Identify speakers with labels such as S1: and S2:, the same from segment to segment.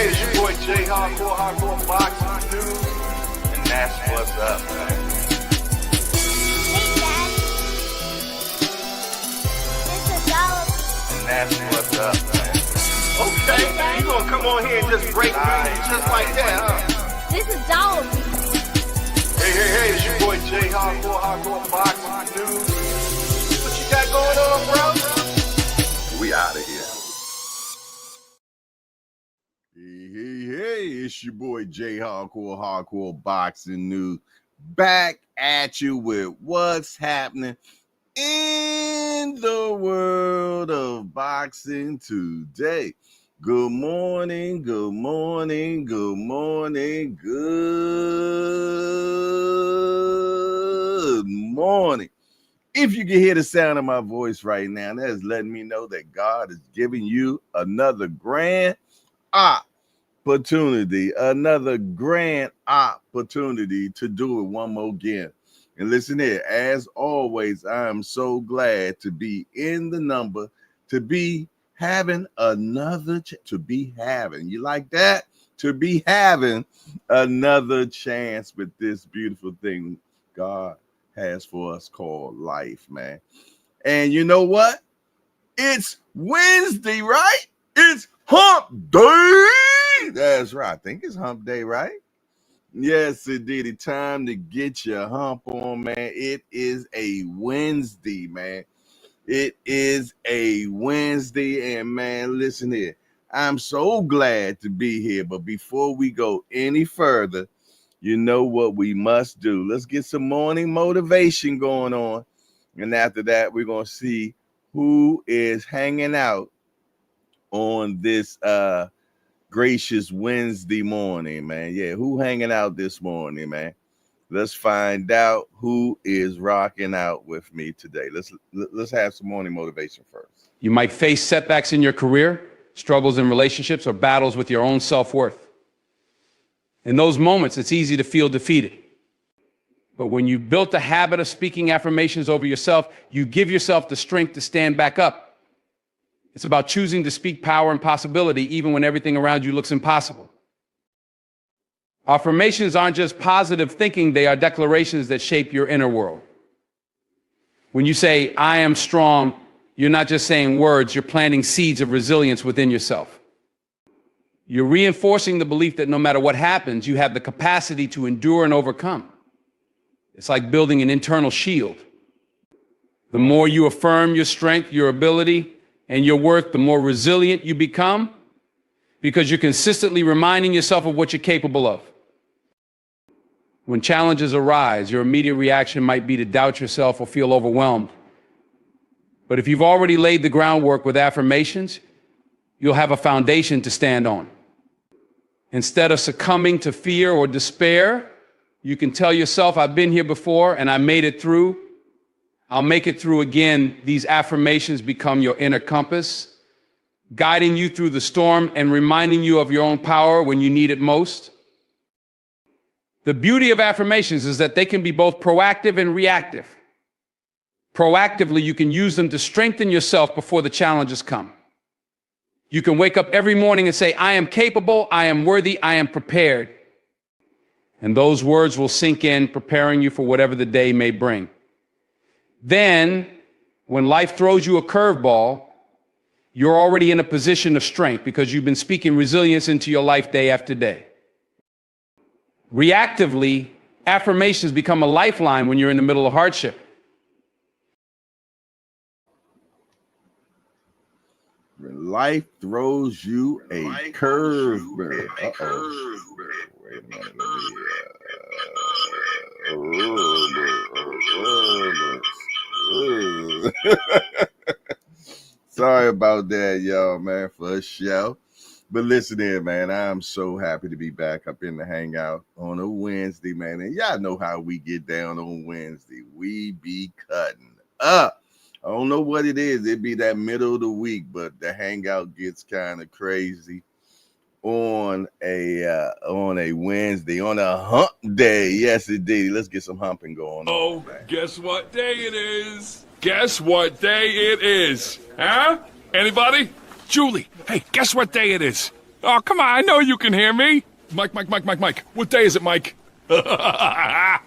S1: hey, it's your boy J Hardcore Boxing News, and that's what's up, man. And that's what's up, man. Okay, you gonna come on here and just break news just like that, huh?
S2: This is Dollar.
S1: Hey, it's your boy J Hardcore Boxing News. What you got going on, bro? We out of here. Hey, it's your boy J Hardcore Boxing News. Back at you with what's happening in the world of boxing today. Good morning, good morning, good morning, good morning. If you can hear the sound of my voice right now, that is letting me know that God is giving you another grand opportunity to do it one more again. And listen here, as always, I am so glad to be in the number, to be having another, you like that? To be having another chance with this beautiful thing God has for us called life, man. And you know what? It's Wednesday, right? It's hump day. That's right. I think it's hump day, right? Yes, indeed. It's time to get your hump on, man. It is a Wednesday, man. It is a Wednesday, and man, listen here. I'm so glad to be here, but before we go any further, you know what we must do. Let's get some morning motivation going on, and after that, we're going to see who is hanging out on this gracious Wednesday morning, man. Yeah, who hanging out this morning, man? Let's find out who is rocking out with me today. Let's have some morning motivation first.
S3: You might face setbacks in your career, struggles in relationships, or battles with your own self-worth. In those moments, it's easy to feel defeated. But when you built a habit of speaking affirmations over yourself, you give yourself the strength to stand back up. It's about choosing to speak power and possibility even when everything around you looks impossible. Affirmations aren't just positive thinking, they are declarations that shape your inner world. When you say, I am strong, you're not just saying words, you're planting seeds of resilience within yourself. You're reinforcing the belief that no matter what happens, you have the capacity to endure and overcome. It's like building an internal shield. The more you affirm your strength, your ability, and your worth, the more resilient you become because you're consistently reminding yourself of what you're capable of. When challenges arise, your immediate reaction might be to doubt yourself or feel overwhelmed. But if you've already laid the groundwork with affirmations, you'll have a foundation to stand on. Instead of succumbing to fear or despair, you can tell yourself, I've been here before and I made it through. I'll make it through again. These affirmations become your inner compass, guiding you through the storm and reminding you of your own power when you need it most. The beauty of affirmations is that they can be both proactive and reactive. Proactively, you can use them to strengthen yourself before the challenges come. You can wake up every morning and say, I am capable, I am worthy, I am prepared. And those words will sink in, preparing you for whatever the day may bring. Then, when life throws you a curveball, you're already in a position of strength because you've been speaking resilience into your life day after day. Reactively, affirmations become a lifeline when you're in the middle of hardship.
S1: When life throws you a curveball. Wait a minute. Sorry about that, y'all, man, for a show. But listen here, man, I'm so happy to be back up in the hangout on a Wednesday, man. And y'all know how we get down on Wednesday. We be cutting up. I don't know what it is. It be that middle of the week, but the hangout gets kind of crazy on a Wednesday, on a hump day. Yes, indeed. Let's get some humping going on.
S4: Oh, guess what day it is? Guess what day it is? Huh? Anybody? Julie, hey, guess what day it is? Oh, come on, I know you can hear me. Mike. What day is it, Mike?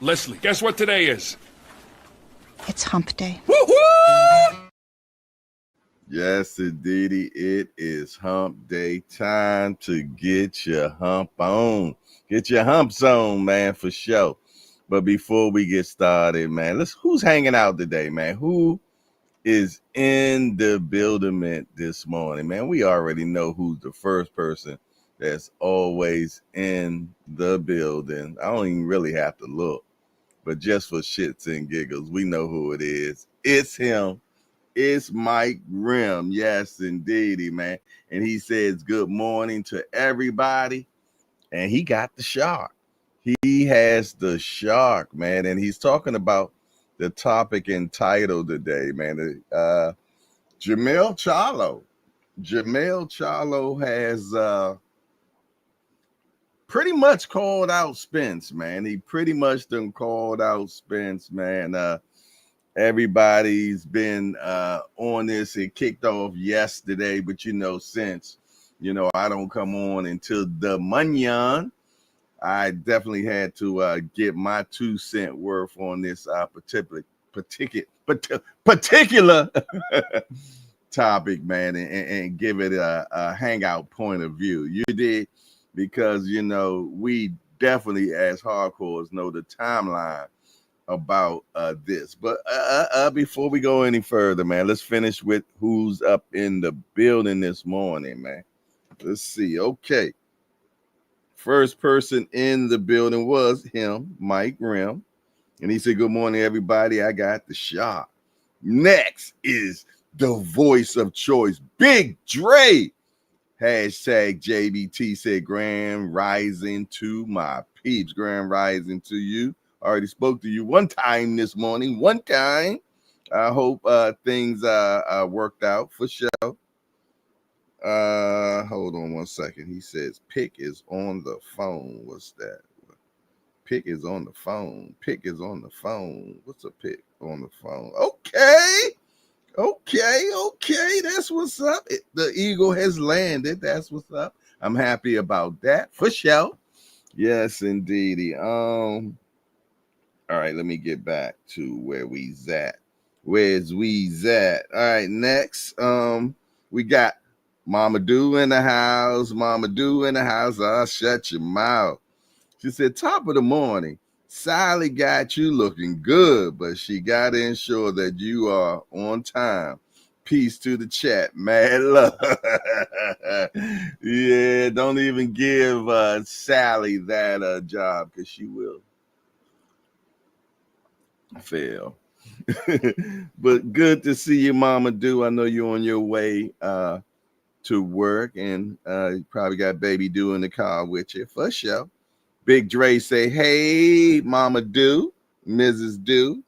S4: Leslie, guess what today is?
S2: It's hump day.
S4: Woo-hoo!
S1: Yes, indeedy, it is hump day time to get your hump on. Get your humps on, man, for sure. But before we get started, man, who's hanging out today, man? Who is in the building this morning, man? We already know who's the first person that's always in the building. I don't even really have to look, but just for shits and giggles, we know who it is. It's him. It's Mike Grimm. Yes, indeedy, man. And he says good morning to everybody. And he got the shark. He has the shark, man. And he's talking about the topic entitled today, man. Jermell Charlo. Jermell Charlo has pretty much called out Spence, man. He pretty much done called out Spence, man. Everybody's been on this. It kicked off yesterday, but since I don't come on until the Munyon, I definitely had to get my 2 cent worth on this particular topic, man, and give it a hangout point of view. You did, because we definitely as hardcores know the timeline about this. But before we go any further, man, let's finish with who's up in the building this morning, man. Let's see. Okay. First person in the building was him, Mike Grimm. And he said, good morning, everybody. I got the shot. Next is the voice of choice, Big Dre. Hashtag JBT said, grand rising to my peeps. Grand rising to you. Already spoke to you one time this morning. One time. I hope things worked out for sure. Hold on one second. He says Pick is on the phone. What's that? Pick is on the phone. Pick is on the phone. What's a pick on the phone? Okay. That's what's up. The Eagle has landed. That's what's up. I'm happy about that for sure. Yes, indeedy. All right, let me get back to where we's at. Where's we's at? All right, next, we got Mama Do in the house. Mama Do in the house. I'll shut your mouth. She said, top of the morning, Sally got you looking good, but she got to ensure that you are on time. Peace to the chat. Mad love. Yeah, don't even give Sally that job, because she will fail. But good to see you, Mama Do. I know you're on your way to work, and you probably got baby Do in the car with you for sure. Big Dre say, hey, Mama Do, Mrs. Do.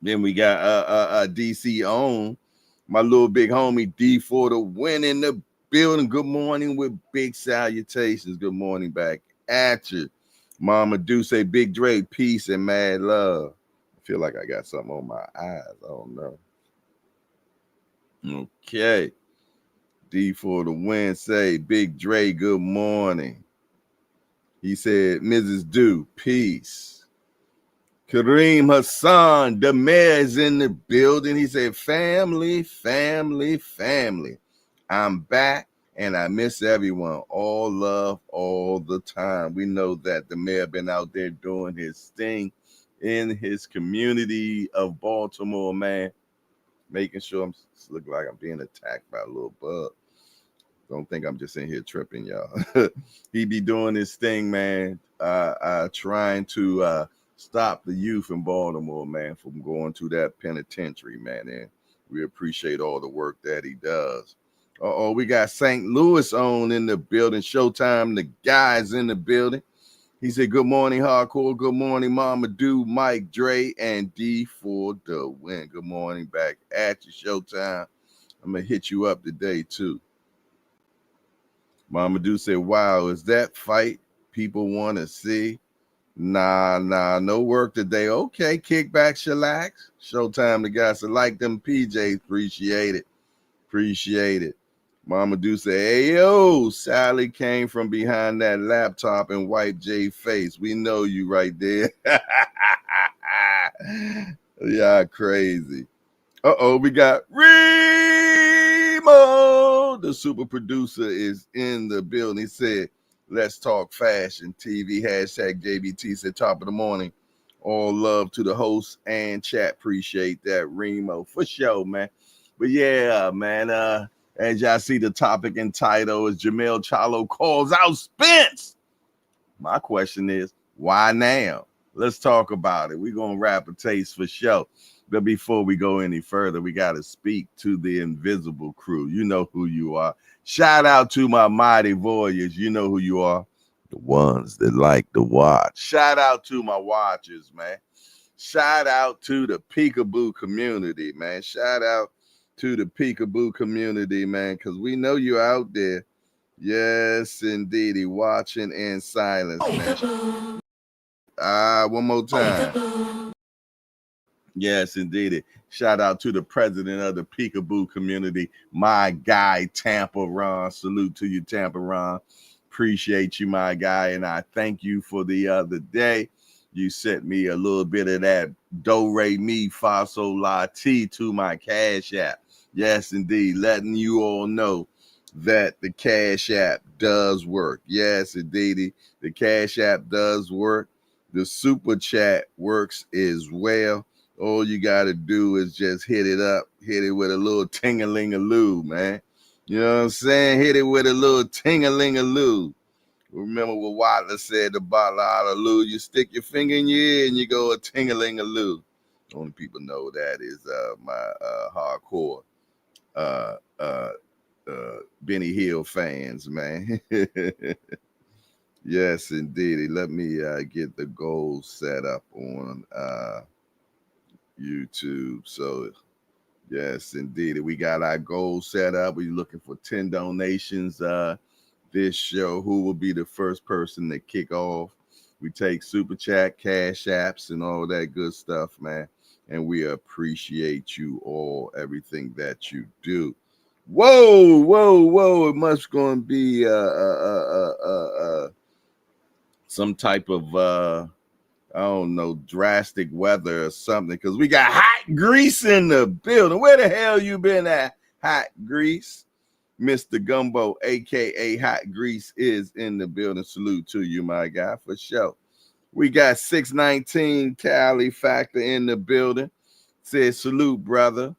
S1: Then we got DC on, my little big homie D for the win in the building. Good morning with big salutations. Good morning back at you. Mama Do say, Big Dre, peace and mad love. I feel like I got something on my eyes. I don't know. Okay. D for the win say, Big Dre, good morning. He said, Mrs. Do, peace. Kareem Hassan, the mayor's in the building. He said, family. I'm back, and I miss everyone. All love, all the time. We know that the mayor been out there doing his thing in his community of Baltimore, man. Making sure I'm looking like I'm being attacked by a little bug. Don't think I'm just in here tripping, y'all. He be doing this thing, man, trying to stop the youth in Baltimore, man, from going to that penitentiary, man. And we appreciate all the work that he does. We got St. Louis on in the building. Showtime, the guys in the building. He said, good morning, hardcore. Good morning, Mama Do, Mike, Dre, and D for the win. Good morning back at you, Showtime. I'm going to hit you up today, too. Mama Do said, wow, is that fight people want to see? Nah, no work today. Okay, kick back, chillax. Showtime, the guys that like them PJs. Appreciate it. Mama Do say, hey, yo, Sally came from behind that laptop and wiped Jay's face. We know you right there. Yeah, crazy. Uh-oh, we got Remo. The super producer is in the building. He said, let's talk fashion TV. Hashtag JBT said top of the morning. All love to the host and chat. Appreciate that, Remo. For sure, man. But yeah, man, as y'all see the topic and title is Jermell Charlo calls out Spence. My question is, why now? Let's talk about it. We're going to wrap a taste for sure. But before we go any further, we got to speak to the invisible crew. You know who you are. Shout out to my mighty warriors. You know who you are. The ones that like to watch. Shout out to my watchers, man. Shout out to the peekaboo community, man. Shout out to the peekaboo community, man, because we know you're out there. Yes, indeedy. Watching in silence, man. One more time. Yes, indeedy. Shout out to the president of the peekaboo community, my guy, Tampa Ron. Salute to you, Tampa Ron. Appreciate you, my guy. And I thank you for the other day. You sent me a little bit of that do, re, mi, fa, sol, la, ti to my Cash App. Yes, indeed. Letting you all know that the Cash App does work. Yes, indeed. The Cash App does work. The Super Chat works as well. All you got to do is just hit it up. Hit it with a little ting-a-ling-a-loo, man. You know what I'm saying? Hit it with a little ting-a-ling-a-loo. Remember what Watler said, the bottle out of loo. You stick your finger in your ear and you go a ting-a-ling-a-loo. Only people know that is my hardcore Benny Hill fans, man. Yes, indeed. Let me get the goals set up on YouTube. So, yes, indeed. We got our goals set up. We're looking for 10 donations this show. Who will be the first person to kick off? We take Super Chat, Cash Apps, and all that good stuff, man. And we appreciate you all, everything that you do. Whoa, whoa, whoa. It must going to be some type of I don't know, drastic weather or something, because we got Hot Grease in the building. Where the hell you been at, Hot Grease? Mr. Gumbo, a.k.a. Hot Grease, is in the building. Salute to you, my guy, for sure. We got 619 Cali Factor in the building. Says, salute, brother.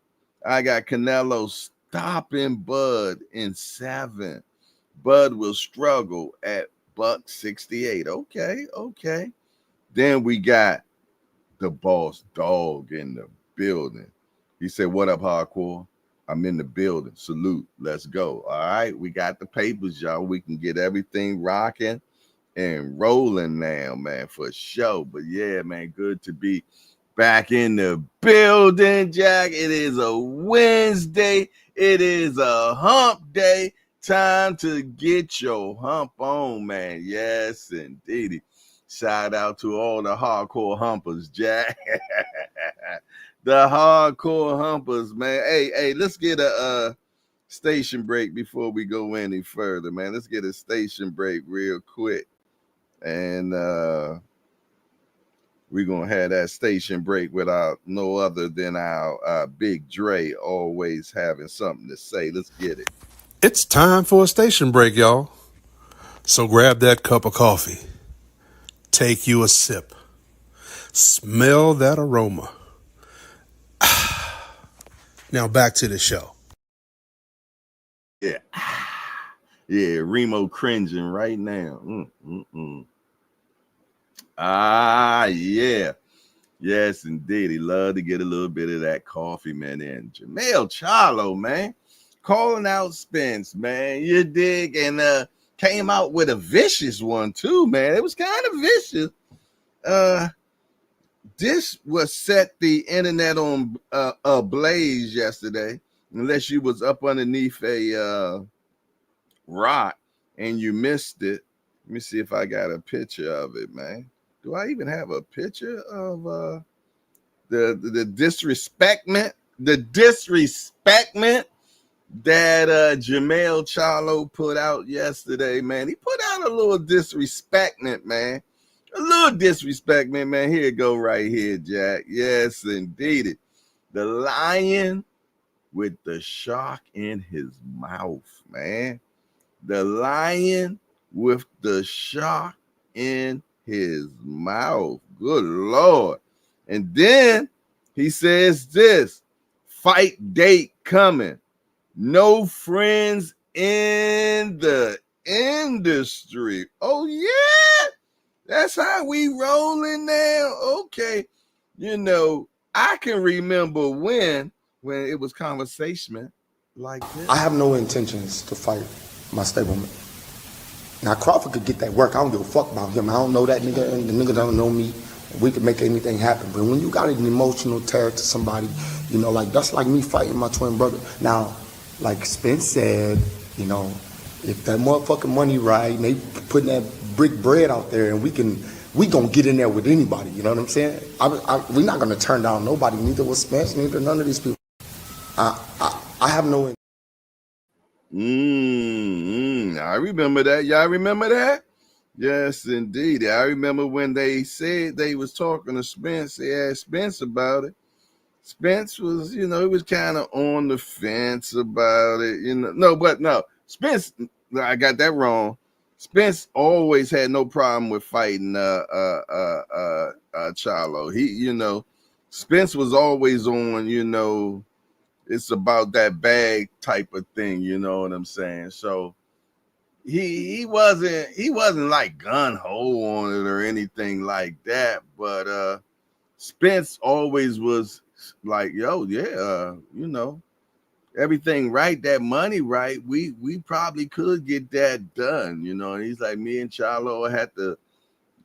S1: I got Canelo stopping Bud in 7. Bud will struggle at $168. Okay. Then we got the boss dog in the building. He said, what up, hardcore? I'm in the building. Salute. Let's go. All right. We got the papers, y'all. We can get everything rocking and rolling now, man, for sure. But yeah, man, good to be back in the building, Jack. It is a Wednesday. It is a hump day. Time to get your hump on, man. Yes, indeed. Shout out to all the hardcore humpers, Jack. The hardcore humpers, man. Hey, let's get a station break before we go any further, man. Let's get a station break real quick. And we're going to have that station break without no other than our Big Dre always having something to say. Let's get it.
S5: It's time for a station break, y'all. So grab that cup of coffee. Take you a sip. Smell that aroma. Now back to the show.
S1: Yeah. Yeah, Remo cringing right now. Yeah. Yes, indeed. He loved to get a little bit of that coffee, man. And Jermell Charlo, man, calling out Spence, man. You dig? And came out with a vicious one, too, man. It was kind of vicious. This was set the internet on ablaze yesterday, unless you was up underneath a rock and you missed it. Let me see if I got a picture of it, man. Do I even have a picture of the disrespectment? The disrespectment that Jermell Charlo put out yesterday, man. He put out a little disrespectment, man. A little disrespectment, man. Here it go right here, Jack. Yes, indeed. The lion with the shark in his mouth, man. The lion with the shark in his mouth. Good Lord. And then he says this, fight date coming. No friends in the industry. Oh, yeah. That's how we rolling now. Okay. You know, I can remember when it was conversation like this.
S6: I have no intentions to fight my stablemate. Now, Crawford could get that work. I don't give a fuck about him. I don't know that nigga, and the nigga don't know me. We could make anything happen. But when you got an emotional tear to somebody, you know, like that's like me fighting my twin brother. Now, like Spence said, you know, if that motherfucking money right, and they putting that brick bread out there, and we gonna get in there with anybody. You know what I'm saying? We're not gonna turn down nobody. Neither was Spence, neither none of these people. I have no.
S1: I remember that. Y'all remember that? Yes, indeed. I remember when they said they was talking to Spence. They asked Spence about it. Spence was, you know, he was kind of on the fence about it. You know, no. Spence, I got that wrong. Spence always had no problem with fighting Charlo. He, you know, Spence was always on, you know, it's about that bag type of thing, you know what I'm saying? So he wasn't like gun ho on it or anything like that, but Spence always was like, yo, yeah, you know, everything right, that money right, we probably could get that done, you know. And he's like, me and Charlo had to,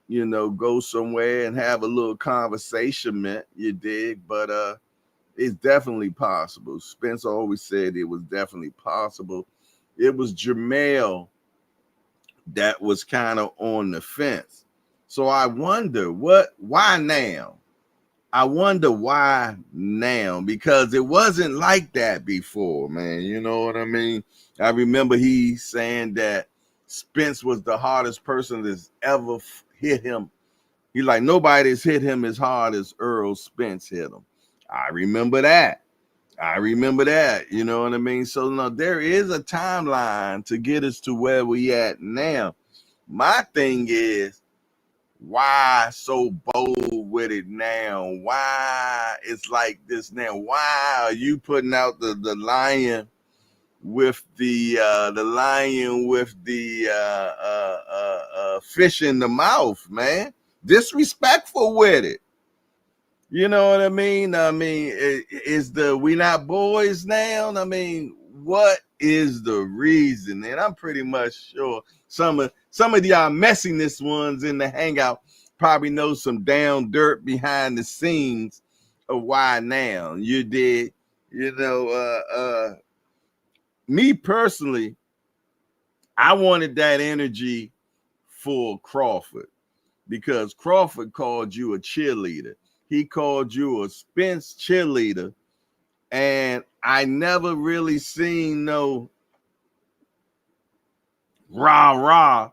S1: you know, go somewhere and have a little conversation, man, you dig? But it's definitely possible. Spence always said it was definitely possible. It was Jermell that was kind of on the fence. So I wonder why now? I wonder why now, because it wasn't like that before, man. You know what I mean? I remember he saying that Spence was the hardest person that's ever hit him. He's like, nobody's hit him as hard as Earl Spence hit him. I remember that. You know what I mean? So no, there is a timeline to get us to where we at now. My thing is, why so bold with it now? Why it's like this now? Why are you putting out the lion with the fish in the mouth, man? Disrespectful with it. You know what I mean? Is we not boys now? I mean, what is the reason? And I'm pretty much sure some of y'all messiness ones in the hangout probably know some down dirt behind the scenes of why now. You did, you know, me personally, I wanted that energy for Crawford because Crawford called you a cheerleader. He called you a Spence cheerleader. And I never really seen no rah,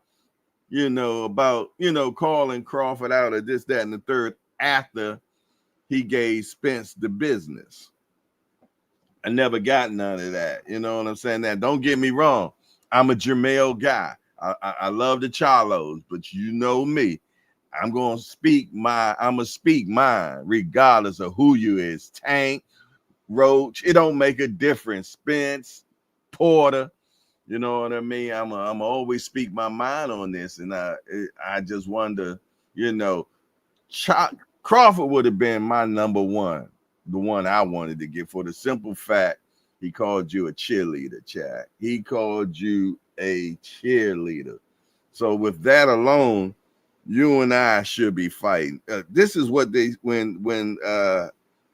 S1: you know, about, you know, calling Crawford out of this, that, and the third after he gave Spence the business. I never got none of that. You know what I'm saying? That don't get me wrong. I'm a Jermell guy. I love the Charlos, but you know me. I'm gonna speak mine, regardless of who you is. Tank, Roach, it don't make a difference. Spence, Porter, you know what I mean? I'm always speak my mind on this, and I just wonder, you know, Crawford would have been my number one, the one I wanted to get for the simple fact he called you a cheerleader, Chad. He called you a cheerleader. So with that alone, you and I should be fighting. This is what they when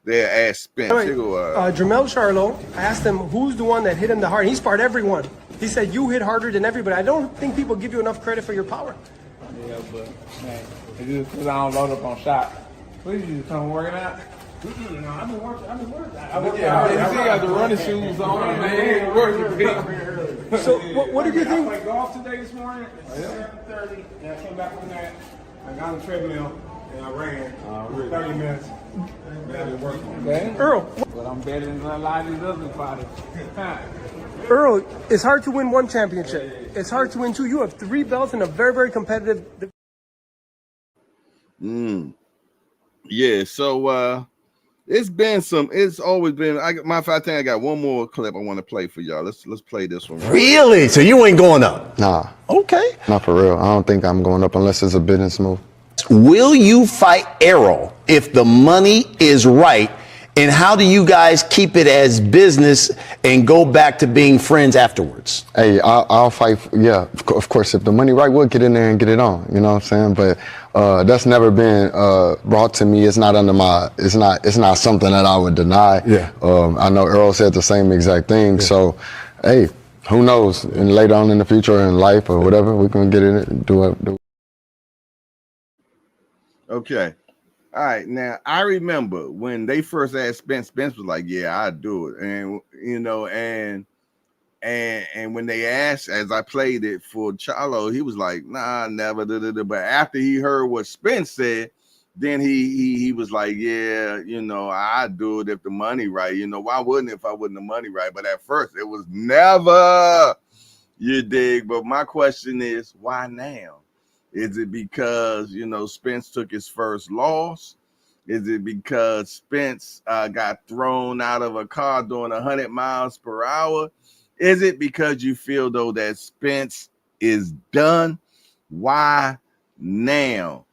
S1: they asked Spence.
S7: Jermell Charlo, I asked him who's the one that hit him the hardest. He sparred everyone. He said you hit harder than everybody. I don't think people give you enough credit for your power.
S8: Yeah, but man, it's just because I don't load up on shot. Please, you just come working out. No, I've been working. I
S9: You got the running shoes on, man. Working.
S7: So what did you
S8: I
S7: think?
S8: played golf today this morning at 7:30, and I came back from that. I got on the treadmill and I ran for 30 minutes. And I've been working.
S9: Okay.
S7: Earl,
S9: But I'm better than a lot of these other fighters.
S7: Earl, it's hard to win one championship. It's hard to win two. You have 3 belts in a very, very competitive.
S1: Yeah, so it's always been. I think I got one more clip I want to play for y'all. Let's play this one.
S10: Really? So you ain't going up?
S11: Nah,
S10: Okay.
S11: not for real. I don't think I'm going up unless it's a business move.
S10: Will you fight Errol if the money is right? And how do you guys keep it as business and go back to being friends afterwards?
S11: Hey, I'll fight. Yeah, of course. If the money right, we'll get in there and get it on. You know what I'm saying? But that's never been brought to me. It's not under my. It's not something that I would deny.
S10: Yeah.
S11: I know Earl said the same exact thing. Yeah. So, hey, who knows? And later on in the future or in life or whatever, we can get in it and do it.
S1: Okay. All right. Now I remember when they first asked Spence, Spence was like, yeah, I'd do it. And you know, and when they asked, as I played it for Charlo, he was like, nah, never. But after he heard what Spence said, then he was like, yeah, you know, I'd do it if the money right. You know, why wouldn't if I wasn't the money right? But at first it was never, you dig. But my question is, why now? Is it because, you know, Spence took his first loss? Is it because Spence got thrown out of a car doing 100 miles per hour? Is it because you feel, though, that Spence is done? Why now?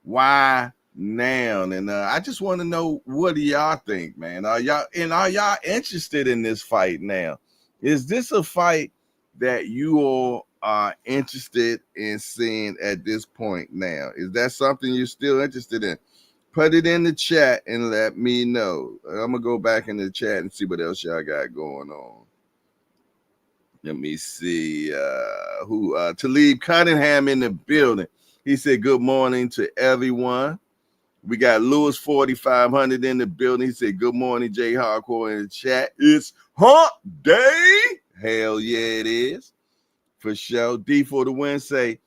S1: Why now? And I just want to know, what do y'all think, man? Are y'all interested in this fight now? Is this a fight that you all are interested in seeing at this point now? Is that something you're still interested in? Put it in the chat and let me know. I'm gonna go back in the chat and see what else y'all got going on. Let me see who Talib Cunningham in the building. He said good morning to everyone. We got Lewis 4500 in the building. He said good morning, Jay Hardcore in the chat. It's hump day. Hell yeah, it is. For sure. D for the win say,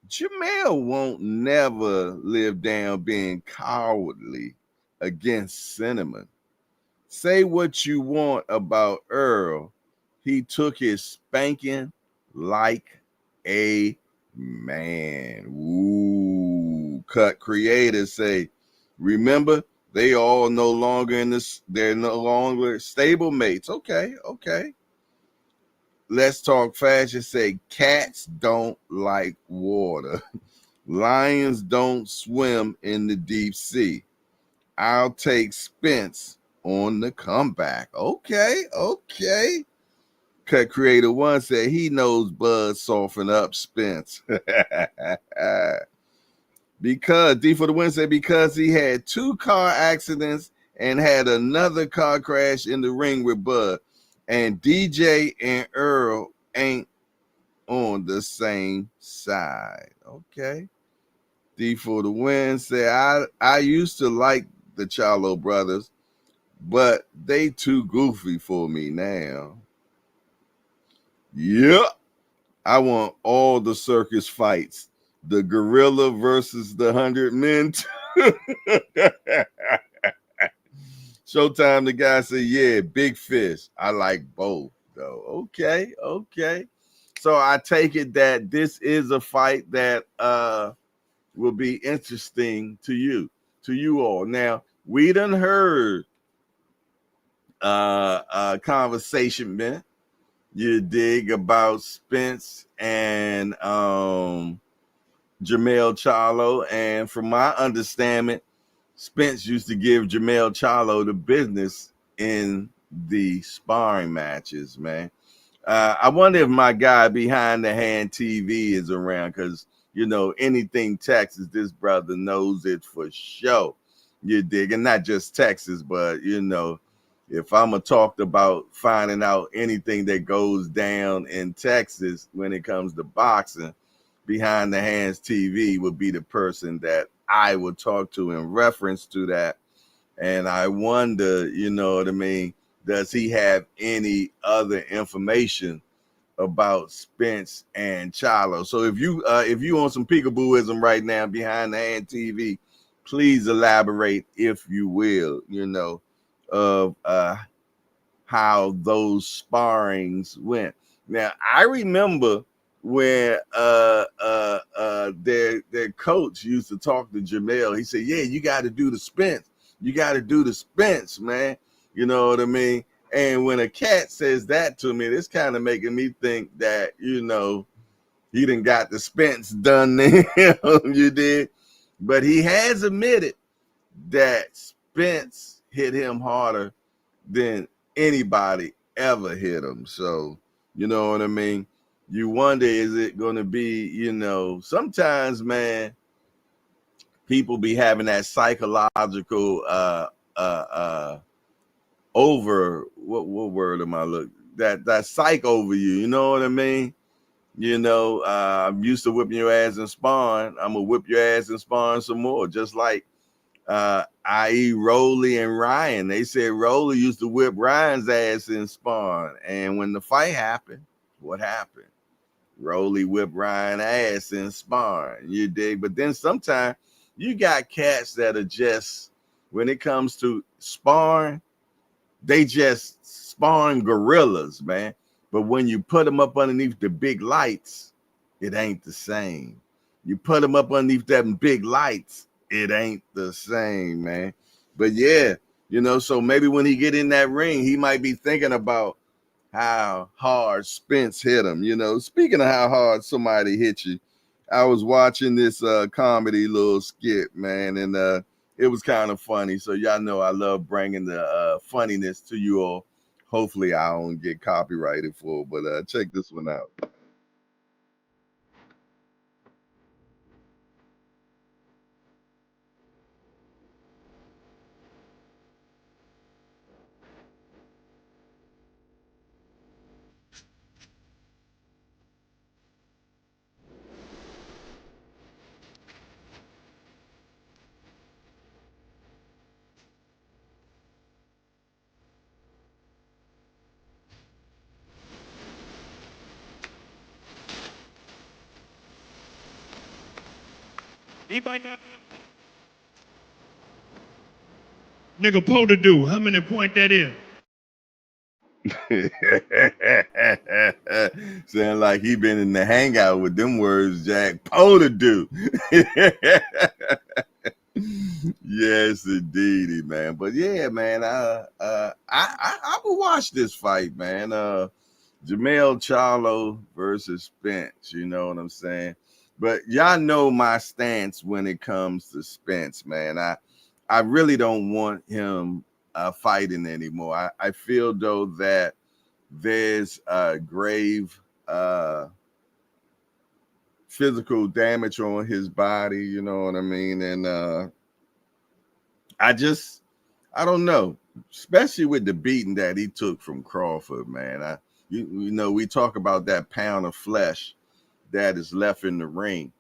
S1: Jermell won't never live down being cowardly against Cinnamon. Say what you want about Earl. He took his spanking like a man. Ooh. Cut creators say, remember, they all no longer they're no longer stable mates. Okay. Let's talk fashion. Say cats don't like water. Lions don't swim in the deep sea. I'll take Spence on the comeback. Okay. Cut Creator One said he knows Bud soften up Spence. Because D for the win said because he had 2 car accidents and had another car crash in the ring with Bud. And DJ and Earl ain't on the same side. Okay. D for the win said, I used to like the Charlo brothers, but they too goofy for me now. Yep. I want all the circus fights. The gorilla versus the 100 men. Showtime, the guy said, yeah, big fish. I like both, though. Okay. So I take it that this is a fight that will be interesting to you all. Now, we done heard a conversation, man, you dig, about Spence and Jermell Charlo. And from my understanding, Spence used to give Jermell Charlo the business in the sparring matches, man. I wonder if my guy behind the hand TV is around, because, you know, anything Texas, this brother knows it for sure. You dig? And not just Texas, but, you know, if I'm going to talk about finding out anything that goes down in Texas when it comes to boxing, behind the hands TV would be the person that I would talk to in reference to that. And I wonder, you know what I mean, does he have any other information about Spence and Charlo? So if you on some peekabooism right now behind the hand TV, please elaborate, if you will, you know, of how those sparrings went. Now I remember when their coach used to talk to Jermell. He said, "Yeah, you got to do the Spence. You got to do the Spence, man." You know what I mean? And when a cat says that to me, it's kind of making me think that, you know, he done got the Spence done to him. You did, but he has admitted that Spence hit him harder than anybody ever hit him. So, you know what I mean? You wonder, is it going to be, you know, sometimes, man, people be having that psychological over, what word am I looking, that psych over you, you know what I mean? You know, I'm used to whipping your ass in sparring. I'm gonna whip your ass in sparring some more, just like i.e. Rolly and Ryan. They said Rolly used to whip Ryan's ass in sparring, and when the fight happened, what happened? Rolly whipped Ryan's ass in sparring. You dig? But then sometimes you got cats that are just, when it comes to sparring, they just sparring gorillas, man. But when you put them up underneath the big lights, it ain't the same. You put them up underneath them big lights, it ain't the same, man. But yeah, you know, so maybe when he get in that ring, he might be thinking about how hard Spence hit him. You know, speaking of how hard somebody hit you, I was watching this comedy little skit, man, and it was kind of funny. So y'all know I love bringing the funniness to you all. Hopefully I don't get copyrighted for it, but check this one out.
S12: He might not. Nigga Poe to do. How many point that is?
S1: Sound like he been in the hangout with them words, Jack. Poe to do. Yes, indeedy, man. But yeah, man, I will watch this fight, man. Jermell Charlo versus Spence, you know what I'm saying? But y'all know my stance when it comes to Spence, man. I really don't want him fighting anymore. I feel though that there's grave physical damage on his body, you know what I mean? And I don't know, especially with the beating that he took from Crawford, man. You know, we talk about that pound of flesh that is left in the ring.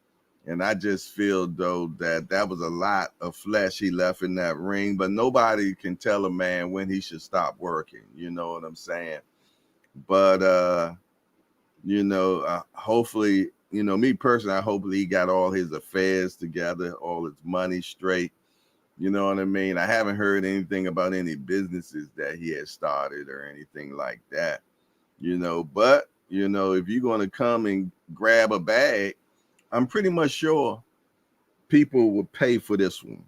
S1: And I just feel, though, that was a lot of flesh he left in that ring, but nobody can tell a man when he should stop working. You know what I'm saying? But, you know, hopefully, you know, me personally, I hopefully he got all his affairs together, all his money straight. You know what I mean? I haven't heard anything about any businesses that he has started or anything like that, you know. But, you know, if you're going to come and grab a bag, I'm pretty much sure people would pay for this one.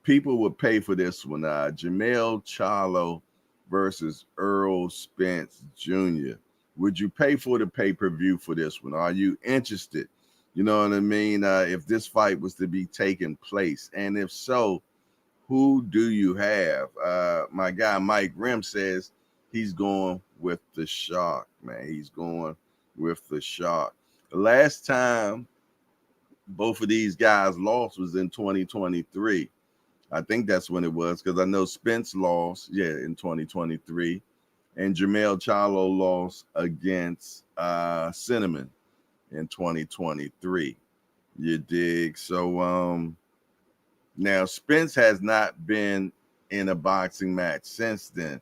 S1: People would pay for this one. Jermell Charlo versus Earl Spence Jr. Would you pay for the pay-per-view for this one? Are you interested? You know what I mean? If this fight was to be taking place, and if so, who do you have? My guy Mike Rim says he's going with the Shark, man. He's going with the Shark. The last time both of these guys lost was in 2023. I think that's when it was, because I know Spence lost, in 2023, and Jermell Charlo lost against Cinnamon in 2023. You dig? So now Spence has not been in a boxing match since then.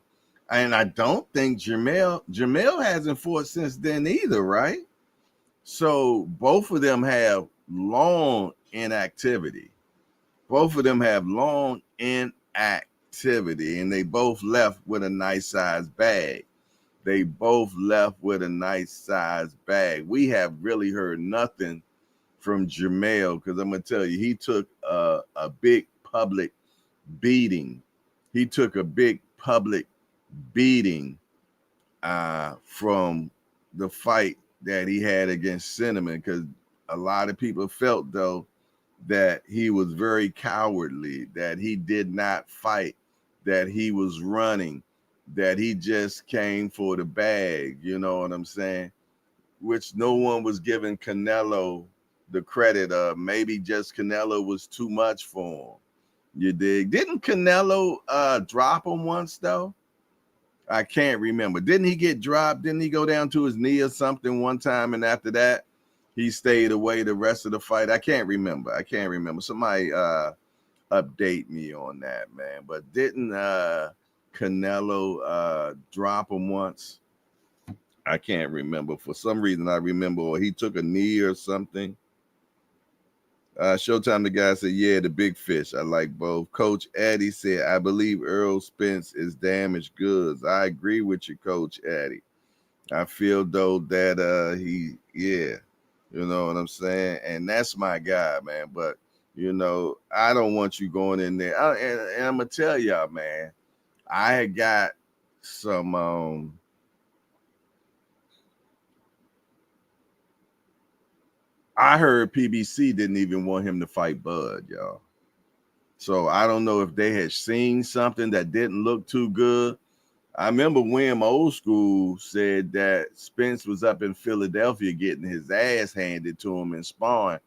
S1: And I don't think Jermell hasn't fought since then either, right? So both of them have long inactivity. Both of them have long inactivity, and they both left with a nice size bag. They both left with a nice size bag. We have really heard nothing from Jermell, because I'm going to tell you, he took a big public beating. He took a big public beating from the fight that he had against Cinnamon, because a lot of people felt, though, that he was very cowardly, that he did not fight, that he was running, that he just came for the bag, you know what I'm saying? Which no one was giving Canelo the credit of. Maybe just Canelo was too much for him. You dig? Didn't Canelo drop him once, though? I can't remember. Didn't he get dropped? Didn't he go down to his knee or something one time, and after that he stayed away the rest of the fight? I can't remember. Somebody update me on that, man. But didn't Canelo drop him once? I can't remember. For some reason I remember, or he took a knee or something. Showtime, the guy said, yeah, the big fish. I like both. Coach Addy said, I believe Earl Spence is damaged goods. I agree with you, Coach Addy. I feel, though, that you know what I'm saying? And that's my guy, man. But, you know, I don't want you going in there. And I'm going to tell y'all, man, I had got some I heard PBC didn't even want him to fight Bud, y'all. So I don't know if they had seen something that didn't look too good. I remember William Old School said that Spence was up in Philadelphia getting his ass handed to him in sparring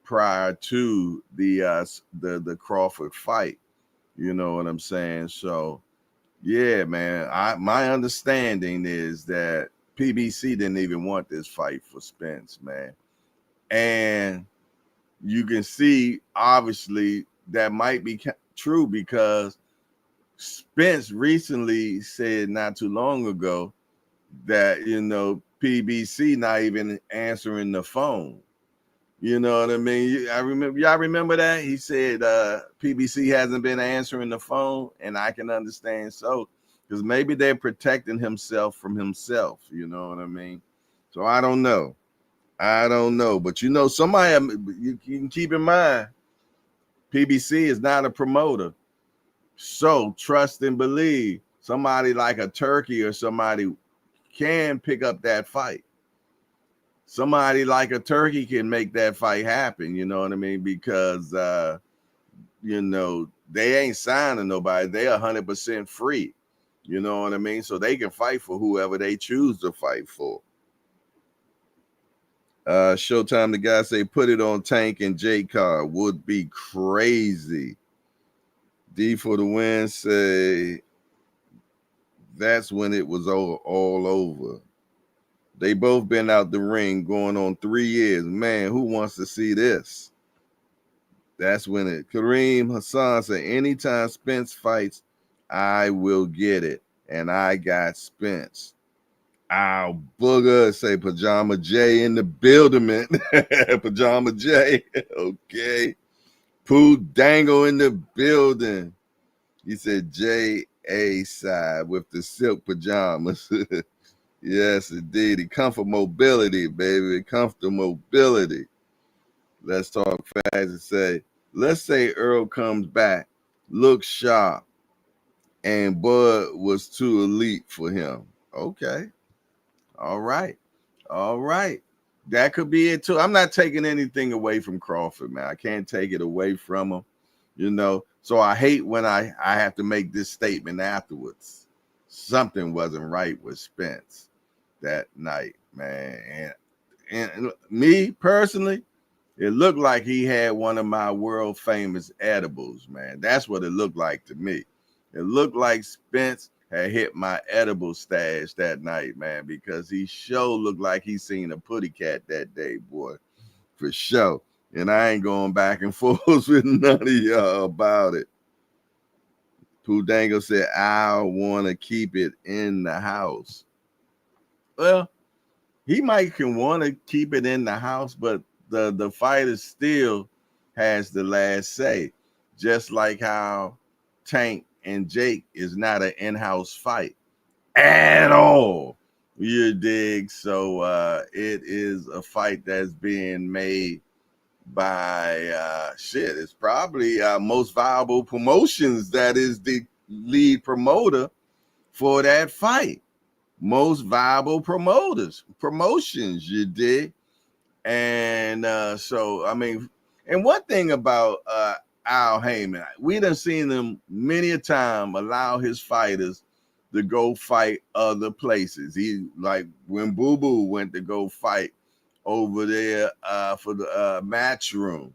S1: prior to the Crawford fight. You know what I'm saying? So, yeah, man, my understanding is that PBC didn't even want this fight for Spence, man. And you can see, obviously, that might be true, because Spence recently said not too long ago that, you know, PBC not even answering the phone. You know what I mean? Y'all remember that? He said PBC hasn't been answering the phone, and I can understand so, because maybe they're protecting himself from himself. You know what I mean? So I don't know. But, you know, somebody, you can keep in mind, PBC is not a promoter. So trust and believe somebody like a Turkey or somebody can pick up that fight. Somebody like a Turkey can make that fight happen. You know what I mean? Because, you know, they ain't signing nobody. They're 100% free. You know what I mean? So they can fight for whoever they choose to fight for. Showtime, the guy say, put it on Tank and J Car. Would be crazy. D for the win say, that's when it was all over. They both been out the ring going on 3 years. Man, who wants to see this? That's when it. Kareem Hassan said, anytime Spence fights, I will get it. And I got Spence. Ow, Booger say Pajama J in the building, man. Pajama J. Okay. Pooh Dango in the building. He said J.A. side with the silk pajamas. Yes, indeed. Comfort mobility, baby. Comfort mobility. Let's talk fast and say, let's say Earl comes back, looks sharp, and Bud was too elite for him. Okay. All right. That could be it too. I'm not taking anything away from Crawford, man. I can't take it away from him, you know. So I hate when I have to make this statement afterwards. Something wasn't right with Spence that night, man. And me personally, it looked like he had one of my world famous edibles, man. That's what it looked like to me. It looked like Spence had hit my edible stash that night, man, because he sure looked like he seen a putty cat that day, boy, for sure. And I ain't going back and forth with none of y'all about it. Pudango said, I want to keep it in the house. Well, he might can want to keep it in the house, but the fighter still has the last say. Just like how Tank and Jake is not an in-house fight at all. You dig? So it is a fight that's being made by it's probably Most Viable Promotions that is the lead promoter for that fight. Most Viable Promotions, you dig? And so I mean, and one thing about Al Heyman, we done seen him many a time allow his fighters to go fight other places. He, like when Boo Boo went to go fight over there for the match room.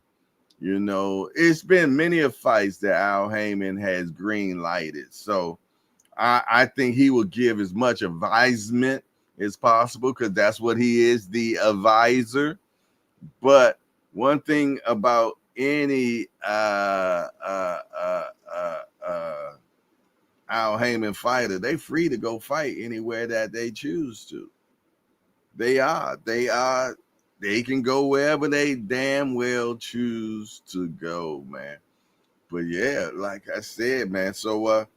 S1: You know, it's been many of fights that Al Heyman has green lighted. So I think he will give as much advisement as possible because that's what he is, the advisor. But one thing about any Al Heyman fighter, they free to go fight anywhere that they choose to. They can go wherever they damn well choose to go, man. But yeah, like I said, man. So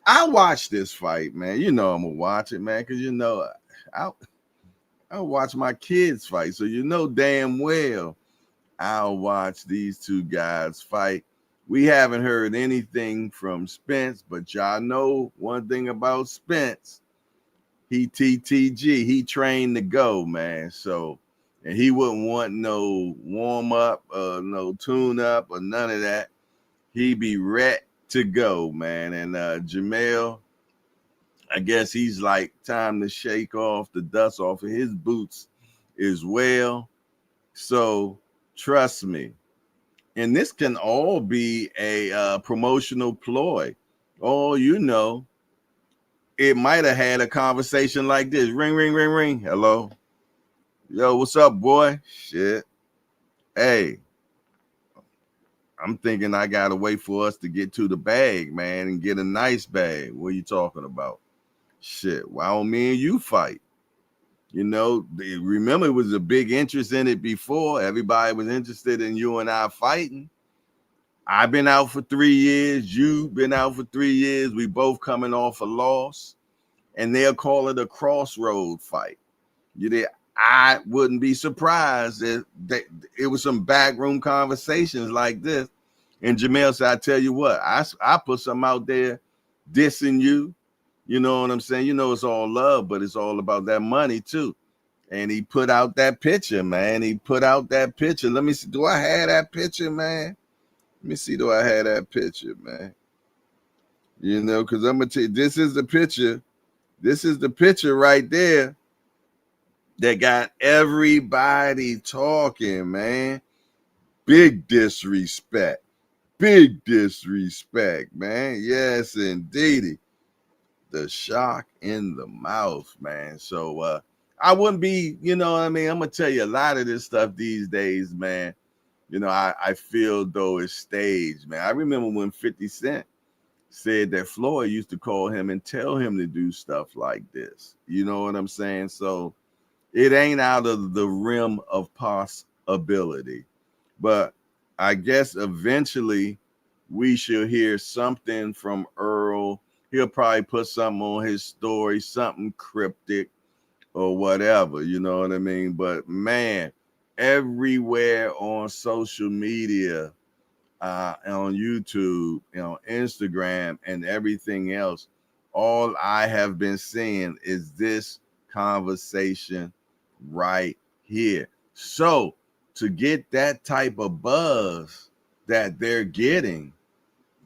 S1: I watch this fight, man. You know I'm gonna watch it, man, because you know I'll watch my kids fight. So you know damn well I'll watch these two guys fight. We haven't heard anything from Spence, but y'all know one thing about Spence. He TTG, he trained to go, man. So, and he wouldn't want no warm up, no tune up, or none of that. He be ready to go, man. And Jermell, I guess he's like time to shake off the dust off of his boots as well. So trust me. And this can all be a promotional ploy. Oh, you know, it might have had a conversation like this. Ring, ring, ring, ring. Hello. Yo, what's up, boy? Shit. Hey, I'm thinking I got to wait for us to get to the bag, man, and get a nice bag. What are you talking about? Shit, why don't me and you fight? You know, remember it was a big interest in it before. Everybody was interested in you and I fighting. I've been out for 3 years. You've been out for 3 years. We both coming off a loss. And they'll call it a crossroad fight. I wouldn't be surprised if it was some backroom conversations like this. And Jermell said, I tell you what, I put something out there dissing you. You know what I'm saying? You know, it's all love, but it's all about that money too. And he put out that picture, man. He put out that picture. Let me see. Do I have that picture, man? Let me see. Do I have that picture, man? You know, because I'm going to tell you, this is the picture. This is the picture right there that got everybody talking, man. Big disrespect. Big disrespect, man. Yes, indeedy. The shock in the mouth, man. So I wouldn't be, you know what I mean? I'm going to tell you a lot of this stuff these days, man. You know, I feel though it's staged, man. I remember when 50 Cent said that Floyd used to call him and tell him to do stuff like this. You know what I'm saying? So it ain't out of the realm of possibility. But I guess eventually we should hear something from Earl. He'll probably put something on his story, something cryptic or whatever, you know what I mean? But man, everywhere on social media, on YouTube, Instagram, and everything else, all I have been seeing is this conversation right here. So to get that type of buzz that they're getting,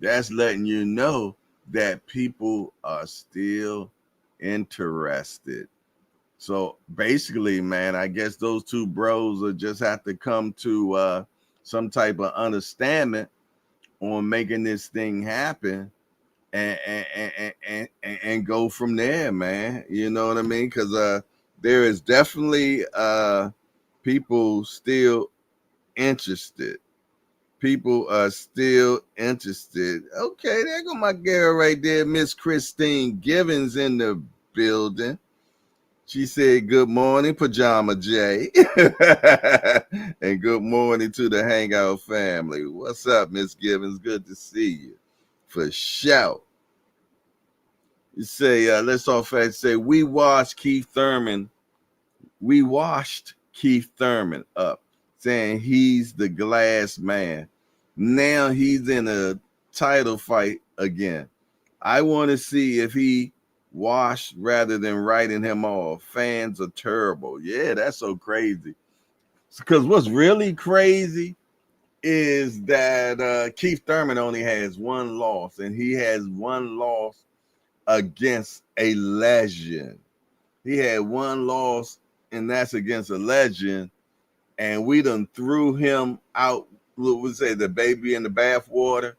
S1: that's letting you know that people are still interested. So basically, man, I guess those two bros will just have to come to some type of understanding on making this thing happen and go from there, man. You know what I mean? Because there is definitely people still interested. People are still interested. Okay, there go my girl right there, Miss Christine Givens in the building. She said, good morning, Pajama J. And good morning to the Hangout family. What's up, Miss Givens? Good to see you. For sure. You say, let's all fast say, we washed Keith Thurman up, saying he's the glass man. Now he's in a title fight again. I want to see if he washed rather than writing him off. Fans are terrible. Yeah, that's so crazy. Because what's really crazy is that Keith Thurman only has one loss, and he has one loss against a legend. He had one loss, and that's against a legend, and we done threw him out. What would say the baby in the bathwater?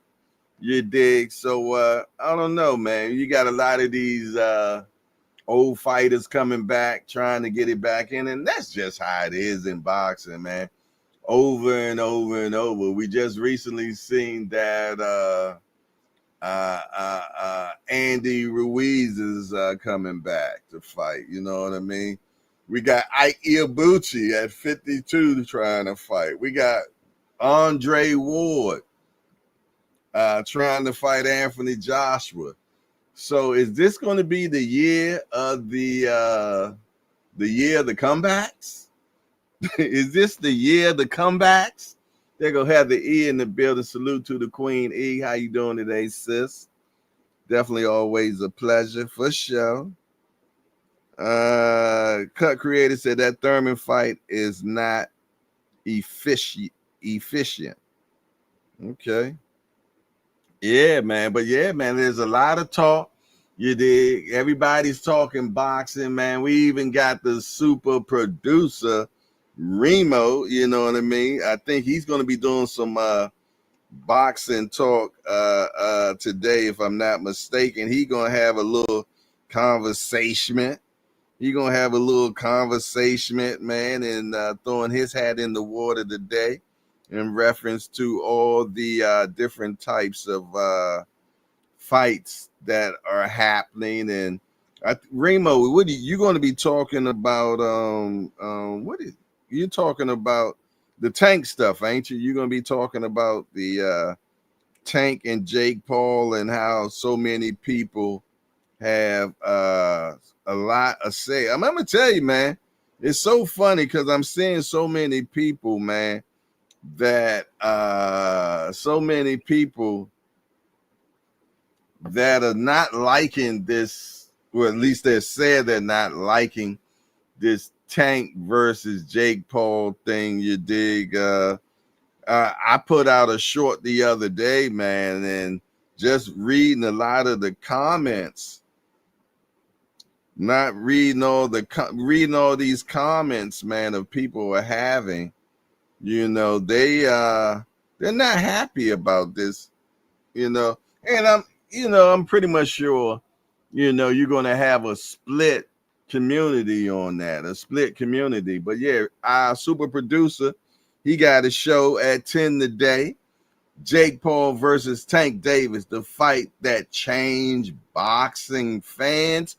S1: You dig? So I don't know, man. You got a lot of these old fighters coming back, trying to get it back in, and that's just how it is in boxing, man. Over and over and over. We just recently seen that Andy Ruiz is coming back to fight. You know what I mean? We got Ike Iwabuchi at 52 trying to fight. We got Andre Ward trying to fight Anthony Joshua. So is this going to be the year of the comebacks? Is this the year of the comebacks? They're going to have the E in the building. Salute to the Queen E. How you doing today, sis? Definitely always a pleasure, for sure. Cut Creator said that Thurman fight is not efficient. Okay. Yeah, man. But yeah, man, there's a lot of talk. You dig? Everybody's talking boxing, man. We even got the super producer, Remo, you know what I mean? I think he's going to be doing some boxing talk today, if I'm not mistaken. He's going to have a little conversation. He's going to have a little conversation, man, and throwing his hat in the water today in reference to all the different types of fights that are happening. And Remo, what are you going to be talking about? What is you're talking about? The Tank stuff, ain't you? You're going to be talking about the Tank and Jake Paul and how so many people have a lot of say. I'm going to tell you, man, it's so funny because I'm seeing so many people, man, that so many people that are not liking this, or at least they said they're not liking this Tank versus Jake Paul thing. You dig? I put out a short the other day, man, and just reading a lot of the comments, not reading all these comments, man, of people are having, you know, they're not happy about this, you know, and I'm pretty much sure, you know, you're going to have a split community on that, a split community. But yeah, our super producer, he got a show at 10 today. Jake Paul versus Tank Davis, the fight that changed boxing. Fans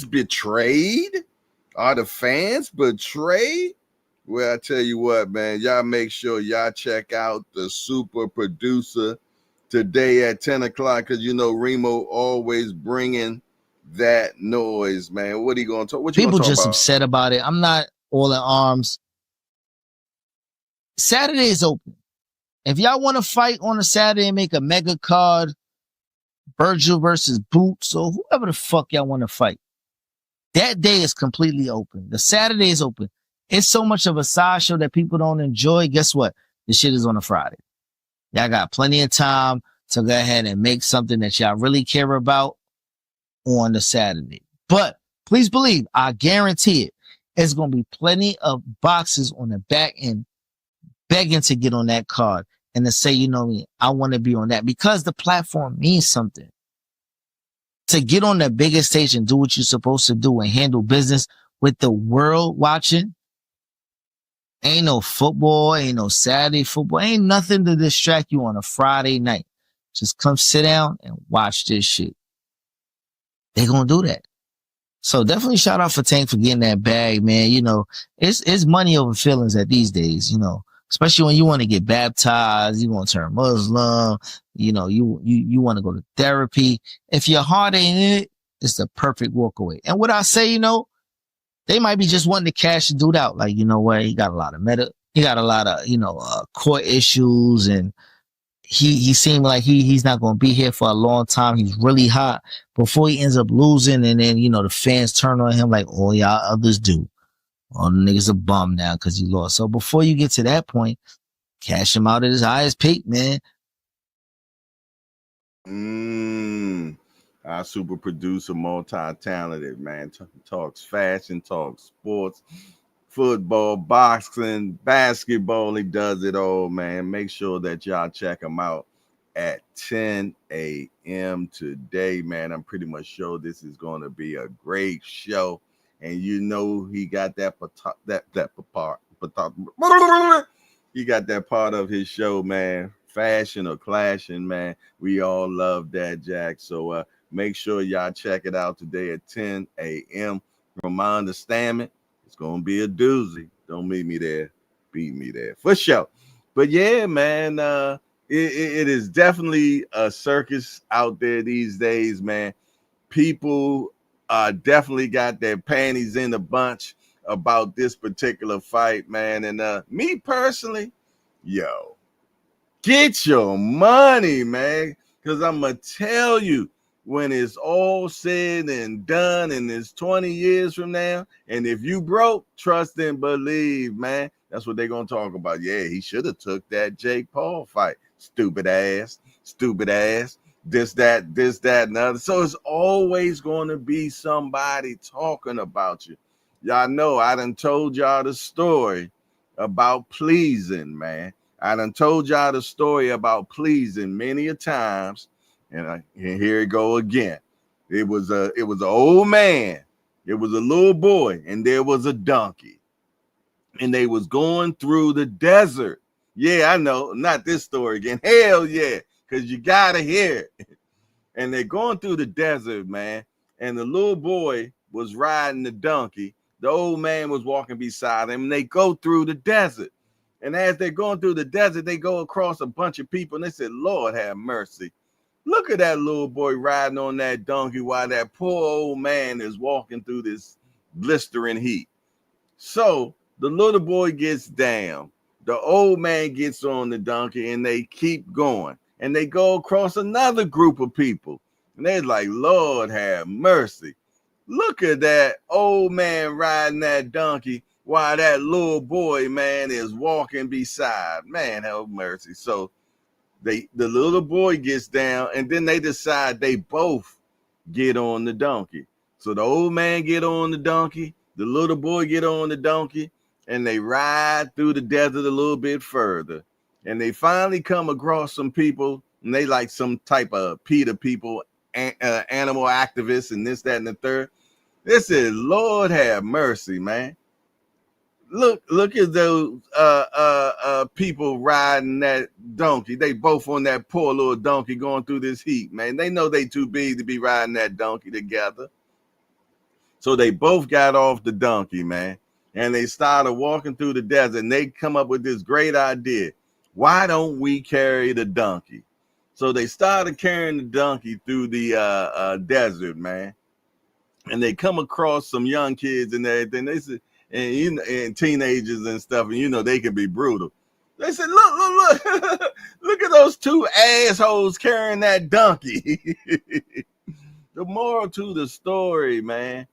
S1: betrayed? Are the fans betrayed? Well, I tell you what, man, y'all make sure y'all check out the super producer today at 10 o'clock, because you know Remo always bringing that noise, man. What are you going to talk? What you
S13: People
S1: talk
S13: just
S1: about?
S13: upset about it. I'm not all in arms. Saturday is open. If y'all want to fight on a Saturday and make a mega card, Virgil versus Boots, or whoever the fuck y'all want to fight, that day is completely open. The Saturday is open. It's so much of a side show that people don't enjoy. Guess what? The shit is on a Friday. Y'all got plenty of time to go ahead and make something that y'all really care about on the Saturday. But please believe, I guarantee it, there's going to be plenty of boxes on the back end begging to get on that card and to say, you know, I want to be on that, because the platform means something. To get on the biggest stage and do what you're supposed to do and handle business with the world watching, Ain't no football, ain't no Saturday football, ain't nothing to distract you on a Friday night. Just come sit down and watch this shit. They gonna do that. So definitely shout out for Tank for getting that bag, man. You know, it's money over feelings at these days, you know, especially when you want to get baptized, you want to turn Muslim, you know, you want to go to therapy. If your heart ain't in it, it's the perfect walk away. And what I say, you know, they might be just wanting to cash the dude out. Like, you know what? He got a lot of, you know, court issues, and he seemed like he's not going to be here for a long time. He's really hot before he ends up losing. And then, you know, the fans turn on him like all y'all others do. All the niggas are bummed now because he lost. So before you get to that point, cash him out at his highest peak, man.
S1: Our super producer, multi-talented, man. Talks fashion, talks sports, football, boxing, basketball. He does it all, man. Make sure that y'all check him out at 10 a.m. today, man. I'm pretty much sure this is going to be a great show. And you know he got that part. He got that part of his show, man. Fashion or clashing, man. We all love that, Jack. So make sure y'all check it out today at 10 a.m. From my understanding, it's going to be a doozy. Don't meet me there. Beat me there. For sure. But yeah, man, it is definitely a circus out there these days, man. People definitely got their panties in a bunch about this particular fight, man. And me personally, yo, get your money, man. Because I'm going to tell you, when it's all said and done and it's 20 years from now, and if you broke, trust and believe, man. That's what they're going to talk about. Yeah, he should have took that Jake Paul fight. Stupid ass. This, that, and other. So it's always going to be somebody talking about you. Y'all know I done told y'all the story about pleasing, man. I done told y'all the story about pleasing many a times. And here it go again. It was an old man. It was a little boy, and there was a donkey. And they was going through the desert. Yeah, I know. Not this story again. Hell yeah, because you got to hear it. And they're going through the desert, man. And the little boy was riding the donkey. The old man was walking beside him. And they go through the desert. And as they're going through the desert, they go across a bunch of people. And they said, Lord have mercy. Look at that little boy riding on that donkey while that poor old man is walking through this blistering heat. So the little boy gets down. The old man gets on the donkey, and they keep going. And they go across another group of people. And they're like, Lord have mercy. Look at that old man riding that donkey while that little boy, man, is walking beside. Man, have mercy. So the little boy gets down, and then they decide they both get on the donkey. So the old man get on the donkey, the little boy get on the donkey, and they ride through the desert a little bit further. And they finally come across some people, and they like some type of PETA people, animal activists, and this, that, and the third. They said, Lord have mercy, man. Look at those people riding that donkey. They both on that poor little donkey going through this heat, man. They know they too big to be riding that donkey together. So they both got off the donkey, man. And they started walking through the desert, and they come up with this great idea. Why don't we carry the donkey? So they started carrying the donkey through the desert, man. And they come across some young kids and everything. They said, and teenagers and stuff, and you know they can be brutal. They said, look, look at those two assholes carrying that donkey. The moral to the story, man,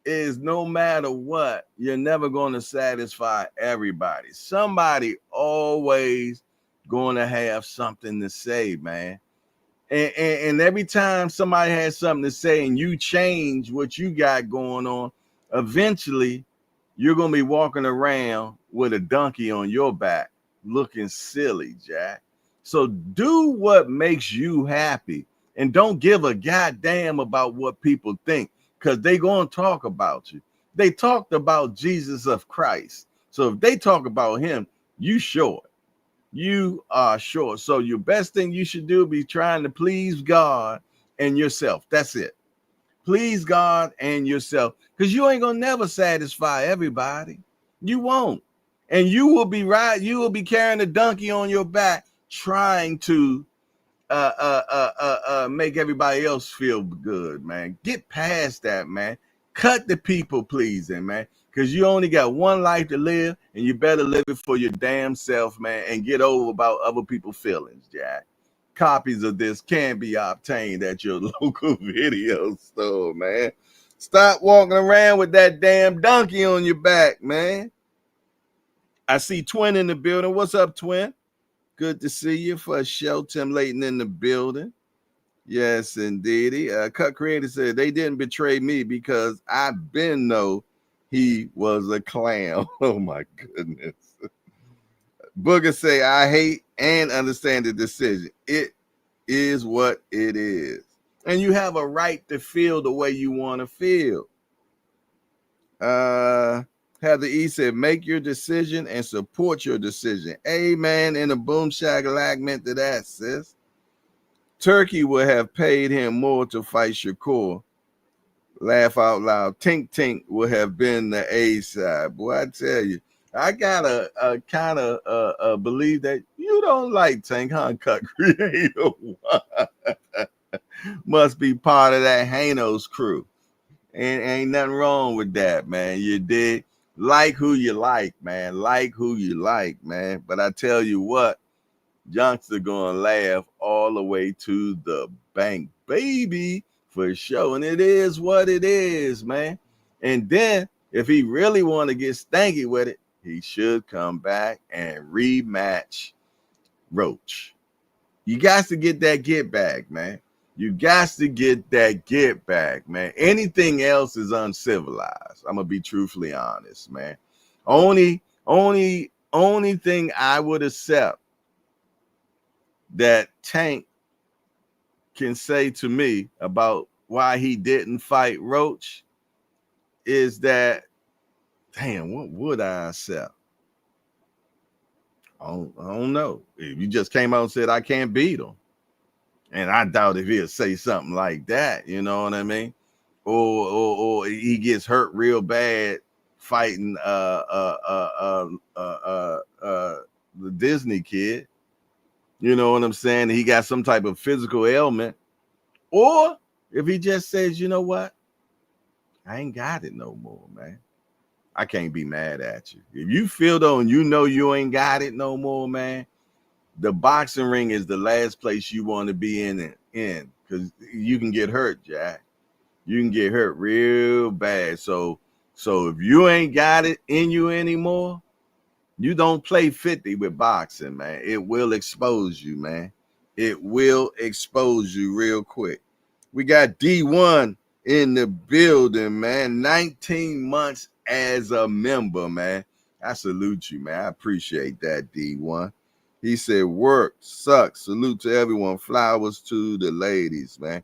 S1: is no matter what, you're never going to satisfy everybody. Somebody always going to have something to say, man. And every time somebody has something to say and you change what you got going on, eventually you're going to be walking around with a donkey on your back looking silly, Jack. So do what makes you happy and don't give a goddamn about what people think, because they're going to talk about you. They talked about Jesus of Christ. So if they talk about him, you short. You are short. So your best thing you should do be trying to please God and yourself. That's it. Please God and yourself, because you ain't gonna never satisfy everybody. You won't. And you will be right. You will be carrying a donkey on your back, trying to make everybody else feel good, man. Get past that, man. Cut the people pleasing, man, because you only got one life to live, and you better live it for your damn self, man, and get over about other people's feelings, Jack. Copies of this can be obtained at your local video store, man. Stop walking around with that damn donkey on your back, man. I see Twin in the building. What's up, Twin? Good to see you for show. Tim Layton in the building. Yes, indeedy. Cut Creator said they didn't betray me because I been know he was a clown. Oh my goodness. Booger say I hate and understand the decision. It is what it is. And you have a right to feel the way you want to feel. Heather E said, make your decision and support your decision. Amen. And a boom shakalak meant to that, sis. Turkey would have paid him more to fight Shakur. Laugh out loud. Tink Tink would have been the A side. Boy, I tell you, I gotta kind of believe that you don't like Tank, huh? Cut Creator. Must be part of that Hanos crew. And ain't nothing wrong with that, man. You did like who you like, man. Like who you like, man. But I tell you what, youngster gonna laugh all the way to the bank, baby, for sure. And it is what it is, man. And then if he really want to get stanky with it, he should come back and rematch Roach. You got to get that get back, man. You got to get that get back, man. Anything else is uncivilized. I'm gonna be truthfully honest, man. Only thing I would accept that Tank can say to me about why he didn't fight Roach is that, damn, what would I accept? I don't know. If you just came out and said I can't beat him, and I doubt if he'll say something like that, you know what I mean? Or he gets hurt real bad fighting the Disney kid. You know what I'm saying? He got some type of physical ailment. Or if he just says, you know what? I ain't got it no more, man. I can't be mad at you. If you feel though and you know you ain't got it no more, man, the boxing ring is the last place you want to be in because you can get hurt, Jack. You can get hurt real bad. So if you ain't got it in you anymore, you don't play 50 with boxing, man. It will expose you, man. It will expose you real quick. We got D1 in the building, man. 19 months as a member, man. I salute you, man. I appreciate that, D1. He said, work sucks. Salute to everyone. Flowers to the ladies, man.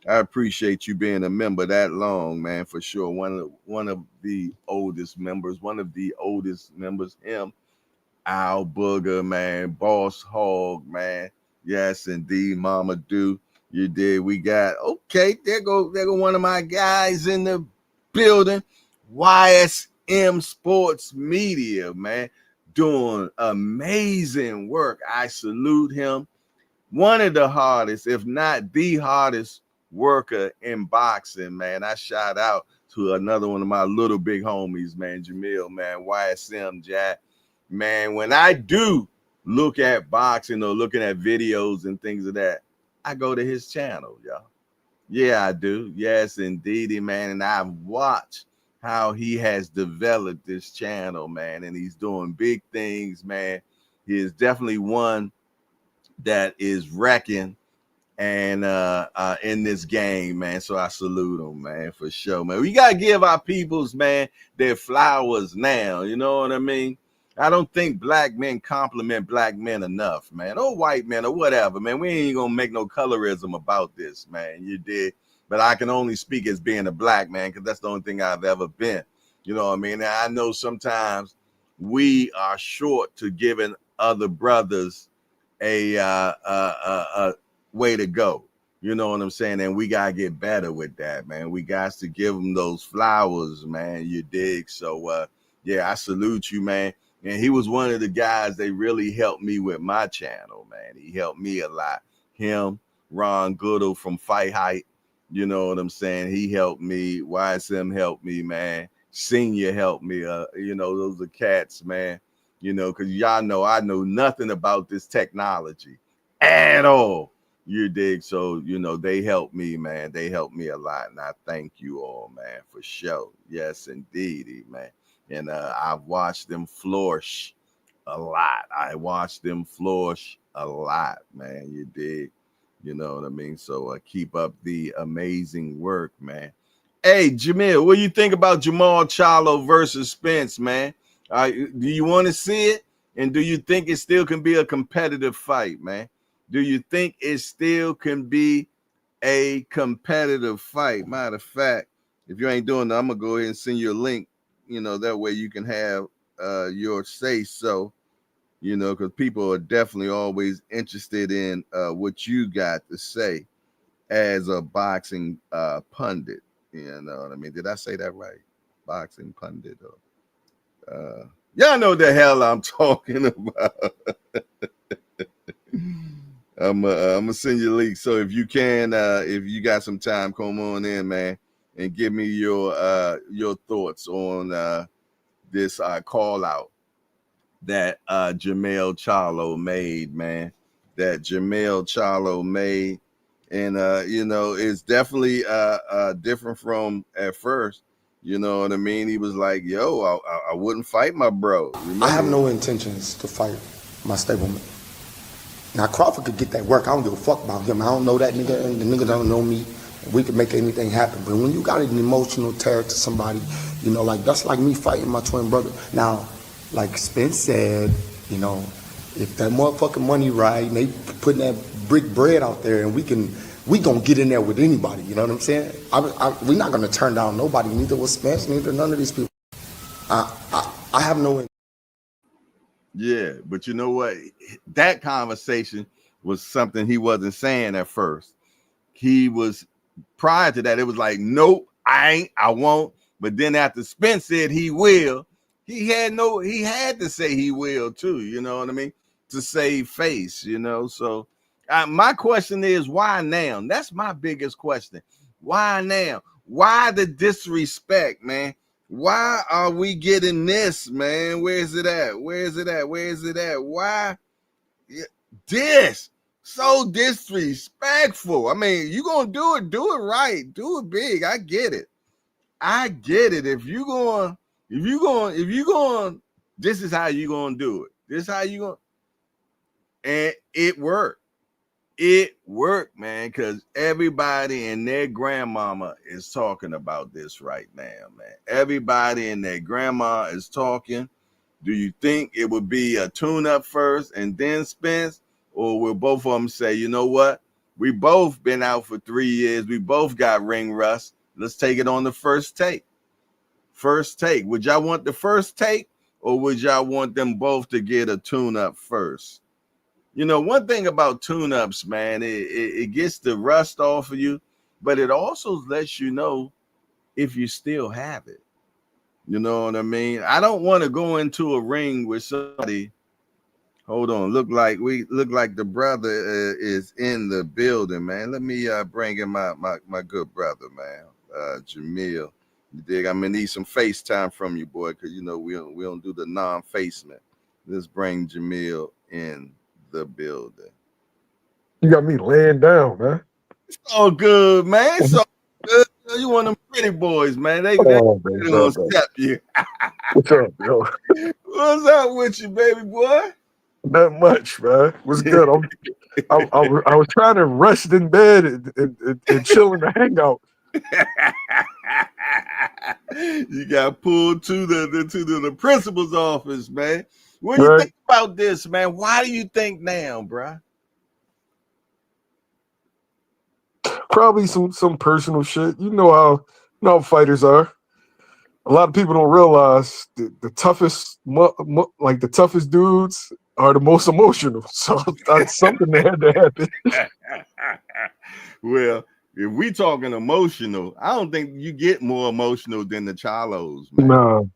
S1: I appreciate you being a member that long, man, for sure. One of the oldest members, him, Al Booger, man, Boss Hog, man. Yes, indeed, Mama Do. You did. We got, okay, there go one of my guys in the building. YSM Sports Media, man, doing amazing work. I salute him. One of the hardest, if not the hardest worker in boxing, man. I shout out to another one of my little big homies, man, Jermell, man, YSM, Jack. Man, when I do look at boxing or looking at videos and things of that, I go to his channel, y'all. Yeah, I do. Yes, indeedy, man. And I've watched how he has developed this channel, man, and he's doing big things, man. He is definitely one that is wrecking and in this game, man. So I salute him, man, for sure, man. We gotta give our peoples, man, their flowers now. You know what I mean? I don't think black men compliment black men enough, man, or white men or whatever, man. We ain't gonna make no colorism about this, man. You did, but I can only speak as being a black man because that's the only thing I've ever been. You know what I mean? I know sometimes we are short to giving other brothers a way to go. You know what I'm saying? And we gotta get better with that, man. We got to give them those flowers, man. You dig? So yeah, I salute you, man. And he was one of the guys that really helped me with my channel, man. He helped me a lot. Him, Ron Goodall from Fight Height, you know what I'm saying? He helped me. YSM helped me, man. Senior helped me. You know, those are cats, man. You know, because y'all know I know nothing about this technology at all. You dig? So, you know, they helped me, man. They helped me a lot. And I thank you all, man, for sure. Yes, indeed, man. And I've watched them flourish a lot. I watched them flourish a lot, man. You dig? You know what I mean? So keep up the amazing work, man. Hey, Jermell, what do you think about Jermell Charlo versus Spence, man? Do you want to see it? And do you think it still can be a competitive fight, man? Do you think it still can be a competitive fight? Matter of fact, if you ain't doing that, I'm going to go ahead and send you a link. You know, that way you can have your say so, you know, because people are definitely always interested in what you got to say as a boxing pundit. You know what I mean? Did I say that right? Boxing pundit. Y'all know the hell I'm talking about. I'm gonna send you a link. So if you can, if you got some time, come on in, man, and give me your thoughts on this call out that Jermell Charlo made, man. That Jermell Charlo made, and you know, it's definitely different from at first. You know what I mean? He was like, "Yo, I wouldn't fight my bro." Remember?
S6: I have no intentions to fight my stablemate. Now Crawford could get that work. I don't give a fuck about him. I don't know that nigga, and the nigga don't know me. We can make anything happen. But when you got an emotional tear to somebody, you know, like that's like me fighting my twin brother. Now, like Spence said, you know, if that motherfucking money right, and they putting that brick bread out there, and we gonna get in there with anybody. You know what I'm saying? We're not gonna turn down nobody. Neither was Spence, neither none of these people. I have no.
S1: Yeah, but you know what? That conversation was something he wasn't saying at first. He was prior to that. It was like, nope, I ain't, I won't. But then after Spence said he will, he had to say he will too. You know what I mean? To save face, you know. So my question is, why now? That's my biggest question. Why now? Why the disrespect, man? Why are we getting this, man? Where is it at? Where is it at? Where is it at? Why this? So disrespectful. I mean, you gonna do it right, do it big. I get it. If you going, this is how you gonna do it. This is how you gonna, and it worked. It worked, man, because everybody and their grandmama is talking about this right now, man. Everybody and their grandma is talking. Do you think it would be a tune-up first and then Spence? Or will both of them say, you know what? We both been out for 3 years. We both got ring rust. Let's take it on the first take. First take. Would y'all want the first take? Or would y'all want them both to get a tune-up first? You know, one thing about tune-ups, man, it gets the rust off of you, but it also lets you know if you still have it. You know what I mean? I don't want to go into a ring with somebody. Hold on, look like the brother is in the building, man. Let me bring in my good brother, man, Jermell. You dig? I'm gonna need some FaceTime from you, boy, because you know we don't do the non-facement. Let's bring Jermell in the building.
S14: You got me laying down, man.
S1: It's all good, man. It's all good. You one of them pretty boys, man. They gonna step you.
S14: What's up, yo?
S1: What's up with you, baby boy?
S14: Not much, man. What's good? I was trying to rest in bed and chill in the hangout.
S1: You got pulled to the principal's office, man. What do you think about this, man? Why do you think now, bro?
S14: Probably some personal shit. You know how fighters are. a lot of people don't realize the toughest, like the toughest dudes are the most emotional. So that's something that had to happen.
S1: Well, if we talking emotional, I don't think you get more emotional than the Charlos, man.
S14: No.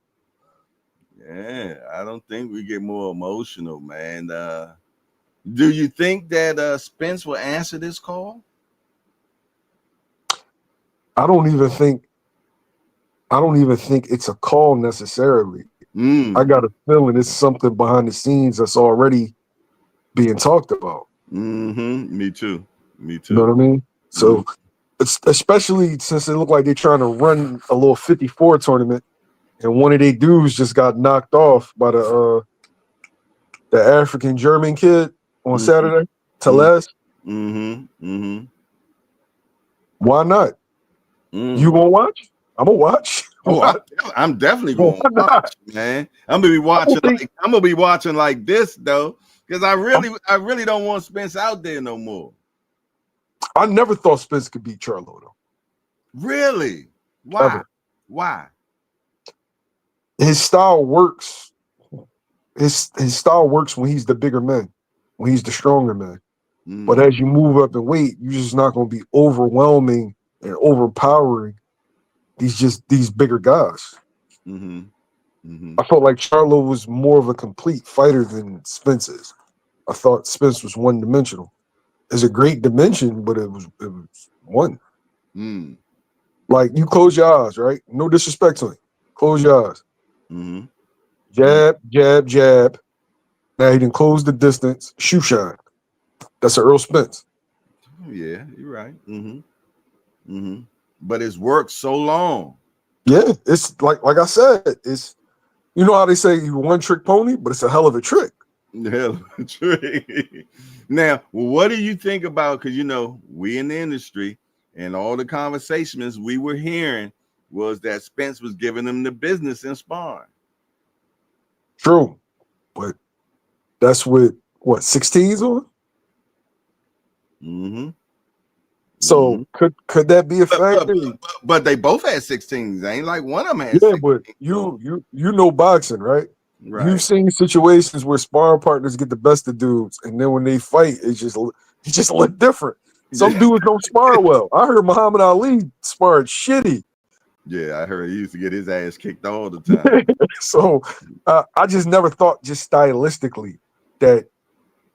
S1: Yeah, I don't think we get more emotional, man. Do you think that Spence will answer this call?
S14: I don't even think it's a call necessarily. I got a feeling it's something behind the scenes that's already being talked about.
S1: Me too. Me too.
S14: You know what I mean? So it's especially since it looked like they're trying to run a little 54 tournament, and one of their dudes just got knocked off by the African German kid on Saturday, Teles. Why not? You gonna watch? I'm gonna watch.
S1: I'm definitely gonna watch, man. I'm gonna be watching like this though, because I really don't want Spence out there no more.
S14: I never thought Spence could beat Charlo though.
S1: Really? Why?
S14: Ever.
S1: Why?
S14: His style works. His style works when he's the bigger man, when he's the stronger man. But as you move up in weight, you're just not going to be overwhelming and overpowering these bigger guys. I felt like Charlo was more of a complete fighter than Spence is. I thought Spence was one-dimensional. It's a great dimension, but it was one. Like, you close your eyes, right? No disrespect to him. Close your eyes. Jab, jab, jab. Now he didn't close the distance. Shoe shine. That's an Earl Spence.
S1: Yeah, you're right. But it's worked so long.
S14: Yeah, it's like I said, it's, you know how they say you one trick pony, but it's a hell of a trick.
S1: Hell of a trick. Now, what do you think about, because we in the industry and all the conversations we were hearing was that Spence was giving them the business in sparring.
S14: True, but that's with what 16s on. So could that be a factor?
S1: But they both had 16s. Ain't like one of them had.
S14: Yeah, 16s. But you know boxing, right? You've seen situations where sparring partners get the best of dudes, and then when they fight, it just look different. Some dudes don't spar well. I heard Muhammad Ali sparred shitty.
S1: Yeah, I heard he used to get his ass kicked all the time.
S14: So I just never thought, just stylistically, that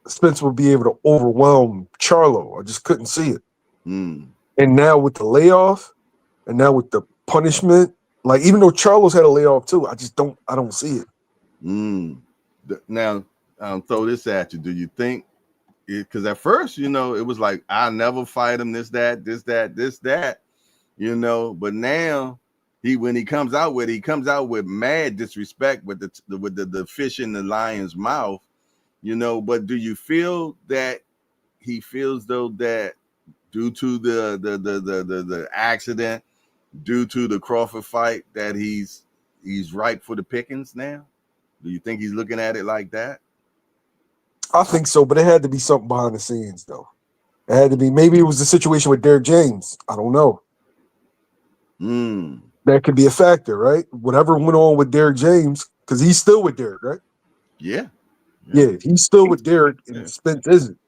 S14: Spence would be able to overwhelm Charlo. I just couldn't see it. And now with the layoff, and now with the punishment, like even though Charlo's had a layoff too, I don't see it.
S1: Now, throw this at you. Do you think? Because at first, it was like I never fight him. This, that. But now when he comes out with mad disrespect with the fish in the lion's mouth. But do you feel that he feels though that due to the accident, due to the Crawford fight, that he's ripe for the pickings now? Do you think he's looking at it like that?
S14: I think so, but it had to be something behind the scenes though. It had to be, maybe it was the situation with Derek James. I don't know. That could be a factor, right? Whatever went on with Derek James, because he's still with Derek, right?
S1: Yeah,
S14: he's still with Derek, and Spence isn't.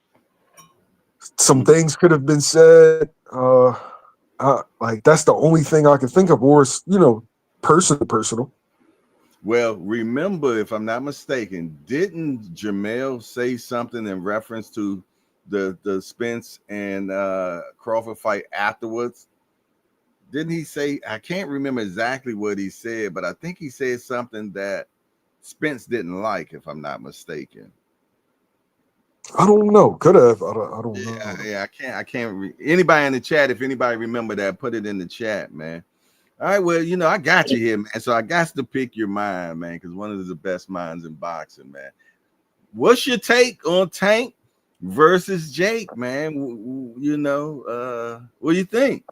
S14: Some things could have been said. Like that's the only thing I can think of, or it's personal.
S1: Well, remember, if I'm not mistaken, didn't Jermell say something in reference to the Spence and Crawford fight afterwards? Didn't he say? I can't remember exactly what he said, but I think he said something that Spence didn't like, if I'm not mistaken.
S14: I don't know. Could have. I don't know.
S1: Yeah, I can't. Anybody in the chat, if anybody remember that, put it in the chat, man. All right, well, I got you here, man. So I got to pick your mind, man, because one of the best minds in boxing, man. What's your take on Tank versus Jake, man? What do you think?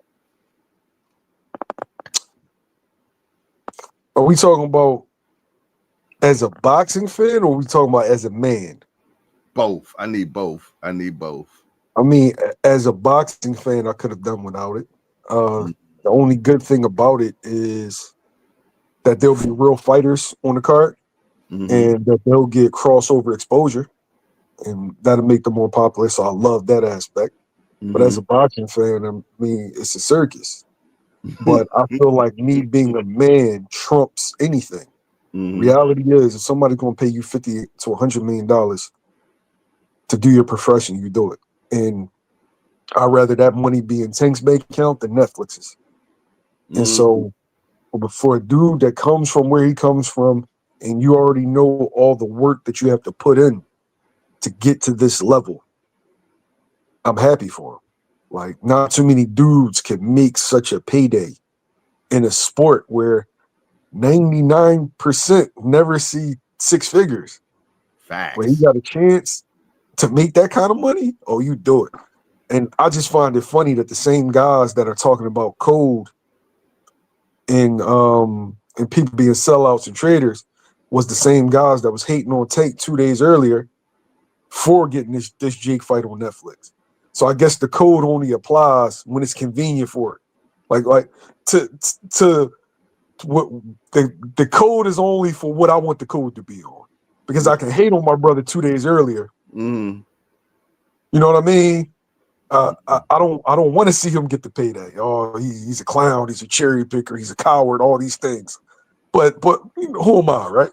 S14: Are we talking about as a boxing fan, or are we talking about as a man?
S1: Both. I need both.
S14: I mean, as a boxing fan, I could have done without it. The only good thing about it is that there'll be real fighters on the card, and that they'll get crossover exposure, and that'll make them more popular. So I love that aspect. But as a boxing fan, I mean, it's a circus. But I feel like me being a man trumps anything. Reality is, if somebody's gonna pay you $50 to $100 million to do your profession, you do it. And I'd rather that money be in Tank's bank account than Netflix's. And so, for a dude that comes from where he comes from, and you already know all the work that you have to put in to get to this level, I'm happy for him. Like, not too many dudes can make such a payday in a sport where 99% never see six figures.
S1: Facts.
S14: When you got a chance to make that kind of money, oh, you do it. And I just find it funny that the same guys that are talking about code and people being sellouts and traders was the same guys that was hating on Tank 2 days earlier for getting this Jake fight on Netflix. So I guess the code only applies when it's convenient for it. Like to what the code is only for what I want the code to be on. Because I can hate on my brother 2 days earlier. You know what I mean? I don't want to see him get the payday. Oh, he's a clown, he's a cherry picker, he's a coward, all these things. But you know, who am I, right?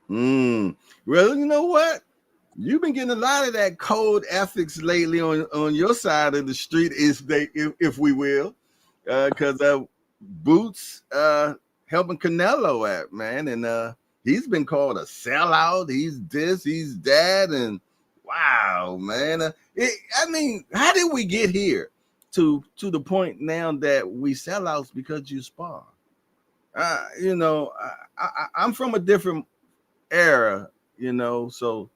S1: Well, you know what? You've been getting a lot of that code ethics lately on your side of the street, if we will, because Boots helping Canelo out, man, and he's been called a sellout. He's this, he's that, and wow, man. I mean, how did we get here to the point now that we sellouts because you spar? You know, I'm from a different era, you know, so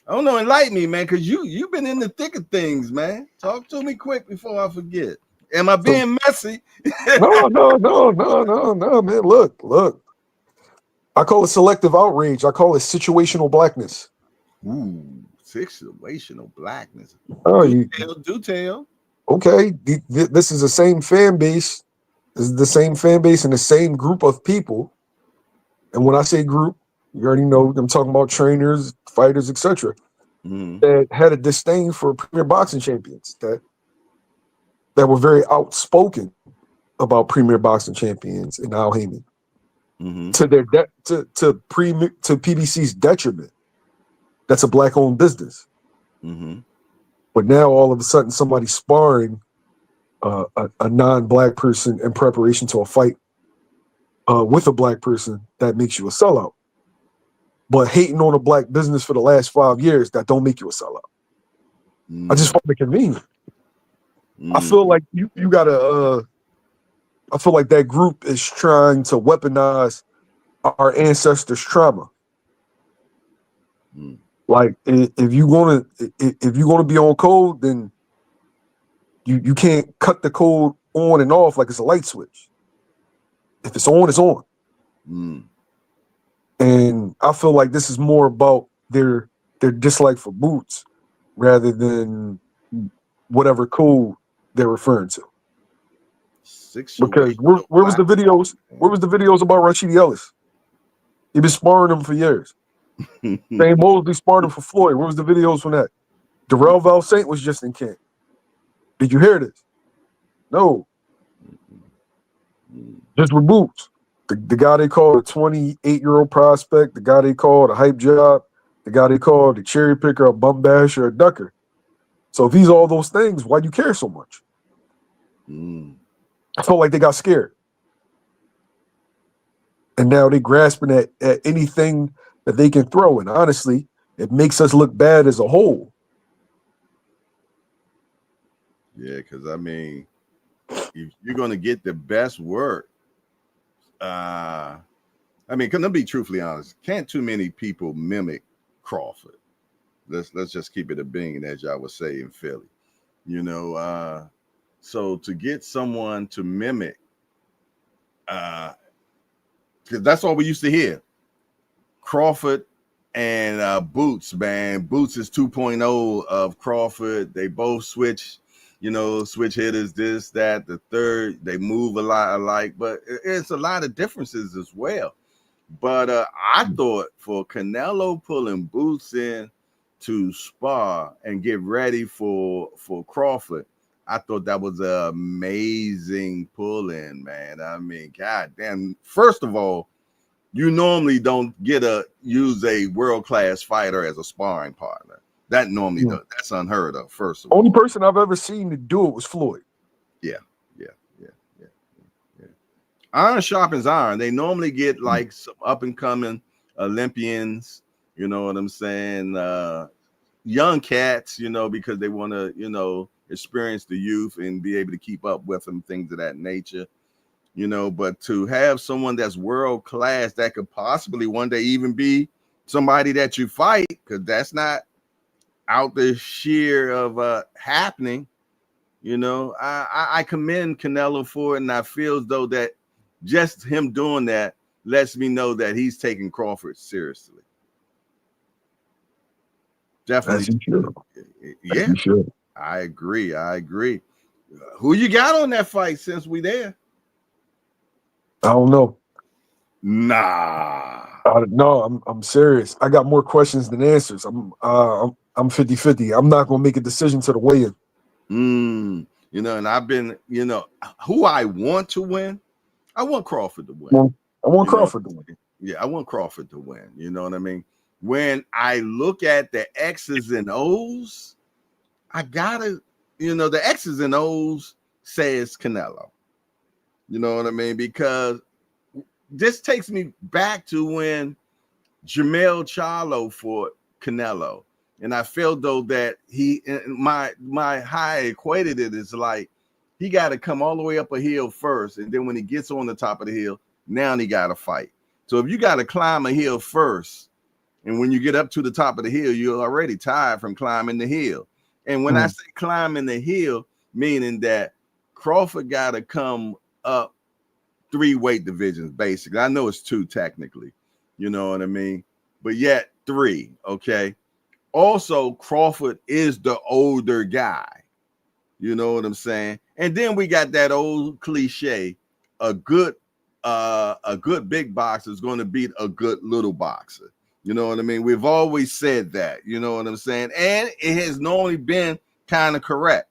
S1: I don't know, enlighten me, man, because you've been in the thick of things, man. Talk to me quick before I forget. Am I being messy?
S14: No, man. Look. I call it selective outrage. I call it situational blackness.
S1: Ooh, situational blackness.
S14: Oh,
S1: do tell.
S14: Okay, this is the same fan base. This is the same fan base and the same group of people. And when I say group, you already know I'm talking about trainers, fighters, etc. That had a disdain for premier boxing champions that were very outspoken about premier boxing champions and Al Heyman to their to PBC's detriment. That's a black-owned business. But now all of a sudden somebody's sparring a non-black person in preparation to a fight with a black person that makes you a sellout. But hating on a black business for the last 5 years, that don't make you a sellout. I just find it convenient. I feel like you gotta. I feel like that group is trying to weaponize our ancestors' trauma. Like if you gonna be on code, then you can't cut the code on and off like it's a light switch. If it's on, it's on. And I feel like this is more about their dislike for Boots rather than whatever code they're referring to. Because where was the videos? Where was the videos about Rashidi Ellis? He been sparring him for years. Shane Mosley sparred him for Floyd. Where was the videos from that? Darrell Valsaint was just in camp. Did you hear this? No. Just with Boots. The guy they called a 28-year-old prospect, the guy they called a hype job, the guy they called a cherry picker, a bum basher, a ducker. So if he's all those things, why do you care so much? I felt like they got scared. And now they grasping at anything that they can throw. And honestly, it makes us look bad as a whole.
S1: Yeah, because I mean, if you're going to get the best work, I mean, can I be truthfully honest? Can't too many people mimic Crawford. Let's just keep it a bean, as y'all would say in Philly. You know, so to get someone to mimic, because that's all we used to hear. Crawford and Boots, man. Boots is 2.0 of Crawford. They both switch hitters, this, that, the third. They move a lot alike, but it's a lot of differences as well. But I thought for Canelo pulling Boots in to spar and get ready for Crawford, I thought that was an amazing pull in, man. I mean, god damn. First of all, you normally don't use a world-class fighter as a sparring partner. That normally that's unheard of, first of all.
S14: Only person I've ever seen to do it was Floyd.
S1: Yeah. Iron sharpens iron. They normally get like some up and coming Olympians, you know what I'm saying? Young cats, because they want to, experience the youth and be able to keep up with them, things of that nature, but to have someone that's world class that could possibly one day even be somebody that you fight, because that's not out the sheer of happening. I commend Canelo for it, and I feel as though that just him doing that lets me know that he's taking Crawford seriously. Definitely. Yeah, I agree. Who you got on that fight since we there?
S14: I don't know.
S1: Nah.
S14: No, I'm serious. I got more questions than answers. I'm 50-50. I'm not gonna make a decision to the weigh-in.
S1: And I've been, who I want to win. I want Crawford to win.
S14: I want Crawford to win.
S1: Yeah, I want Crawford to win. You know what I mean? When I look at the X's and O's, I gotta, the X's and O's says Canelo. You know what I mean? Because this takes me back to when Jermell Charlo fought Canelo. And I felt though that my high equated it is like he got to come all the way up a hill first, and then when he gets on the top of the hill, now he got to fight. So if you got to climb a hill first, and when you get up to the top of the hill, you're already tired from climbing the hill. And when I say climbing the hill, meaning that Crawford got to come up 3 weight divisions, basically. I know it's 2 technically, you know what I mean? But yet 3, okay? Also, Crawford is the older guy. You know what I'm saying? And then we got that old cliche, a good big boxer is going to beat a good little boxer. You know what I mean? We've always said that, you know what I'm saying? And it has normally been kind of correct.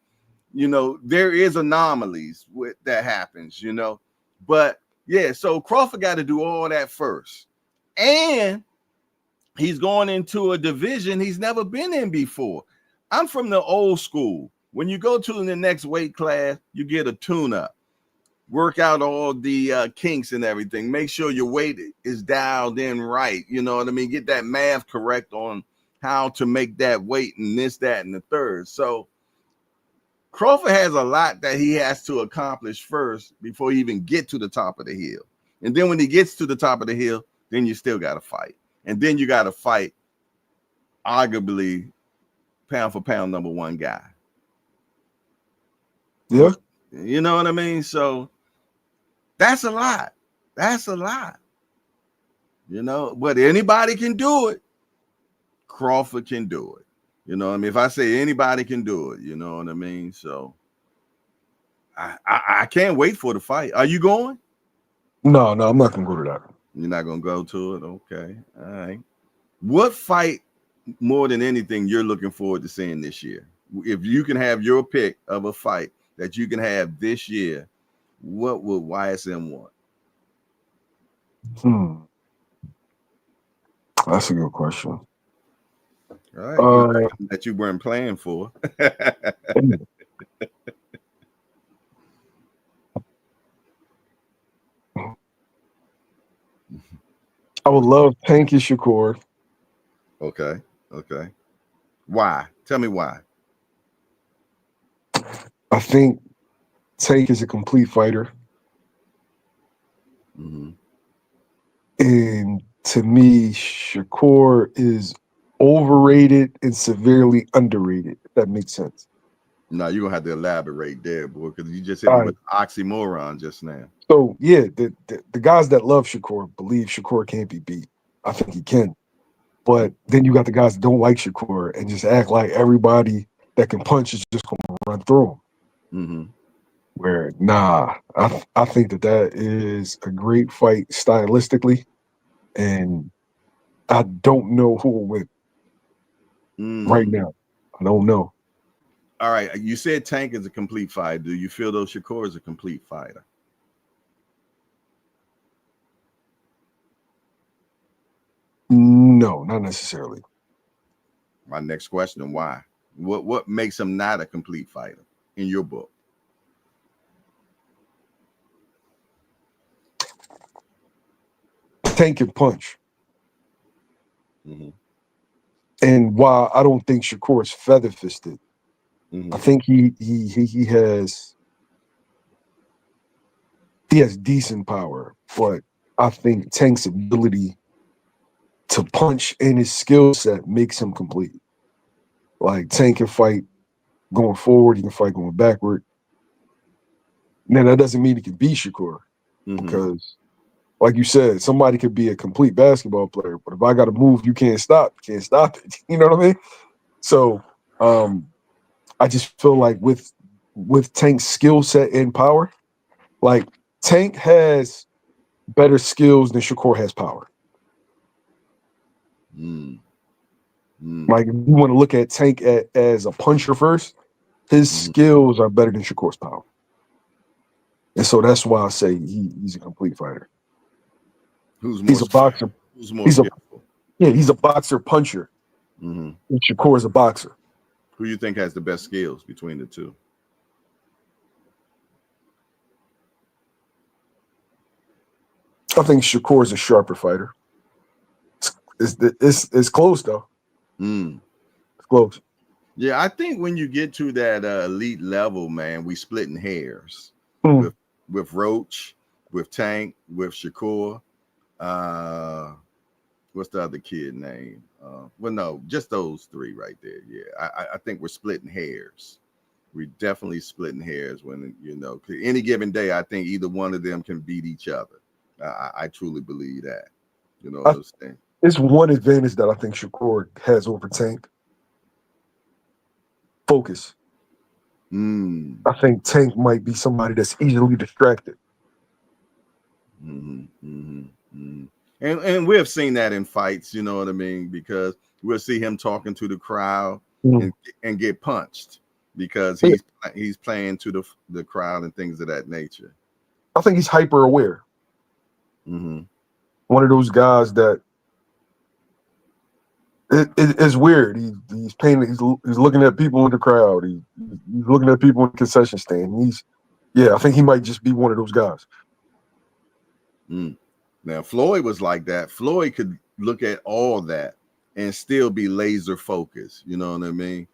S1: There is anomalies with that happens, but yeah, so Crawford got to do all that first. And he's going into a division he's never been in before. I'm from the old school. When you go to the next weight class, you get a tune-up. Work out all the kinks and everything. Make sure your weight is dialed in right. You know what I mean? Get that math correct on how to make that weight and this, that, and the third. So Crawford has a lot that he has to accomplish first before he even get to the top of the hill. And then when he gets to the top of the hill, then you still got to fight. And then you got to fight arguably pound for pound number 1 guy.
S14: Yeah.
S1: You know what I mean? So that's a lot. But anybody can do it. Crawford can do it. You know what I mean? If I say anybody can do it, you know what I mean? So I can't wait for the fight. Are you going?
S14: No, I'm not gonna go to that.
S1: You're not gonna go to it? Okay. All right. What fight more than anything you're looking forward to seeing this year? If you can have your pick of a fight that you can have this year, what would YSM want?
S14: That's a good question.
S1: All right. That you weren't playing for.
S14: I would love Tank and Shakur.
S1: Okay. Why? Tell me why.
S14: I think Tank is a complete fighter. And to me, Shakur is overrated and severely underrated, if that makes sense.
S1: No, you're gonna have to elaborate there, boy, because you just hit me with oxymoron just now.
S14: So yeah, the guys that love Shakur believe Shakur can't be beat. I think he can. But then you got the guys that don't like Shakur and just act like everybody that can punch is just gonna run through him. Where I think that is a great fight stylistically, and I don't know who will win right now. I don't know.
S1: All right, you said Tank is a complete fighter. Do you feel though Shakur is a complete fighter?
S14: No, not necessarily.
S1: My next question: why? What makes him not a complete fighter in your book?
S14: Tank can punch.
S1: Mm-hmm.
S14: And while I don't think Shakur is feather fisted,
S1: Mm-hmm.
S14: I think he has decent power. But I think Tank's ability to punch and his skill set makes him complete. Like Tank can fight going forward, he can fight going backward. Now that doesn't mean he can beat Shakur, because, like you said, somebody could be a complete basketball player, but if I got a move you can't stop it. You know what I mean? So I just feel like with Tank's skill set and power, like Tank has better skills than Shakur has power. Like if you want to look at Tank as a puncher first, his skills are better than Shakur's power. And so that's why I say he's a complete fighter. He's a boxer.
S1: Who's more skillful?
S14: He's a boxer puncher. And Shakur is a boxer.
S1: Who do you think has the best skills between the two?
S14: I think Shakur is a sharper fighter. It's close though. It's close.
S1: Yeah, I think when you get to that elite level, man, we splitting hairs with Roach, with Tank, with Shakur. What's the other kid name? Well, no, just those three right there. Yeah, I think we're splitting hairs. We're definitely splitting hairs when, you know, any given day, I think either one of them can beat each other. I truly believe that. You know what I'm saying?
S14: It's one advantage that I think Shakur has over Tank. Focus. I think Tank might be somebody that's easily distracted.
S1: And we have seen that in fights, you know what I mean? Because we'll see him talking to the crowd and get punched because he's playing to the crowd and things of that nature.
S14: I think he's hyper aware. One of those guys that it's weird. He's paying. He's looking at people in the crowd. He's looking at people in the concession stand. I think he might just be one of those guys.
S1: Now Floyd was like that. Floyd could look at all that and still be laser focused. You know what I mean?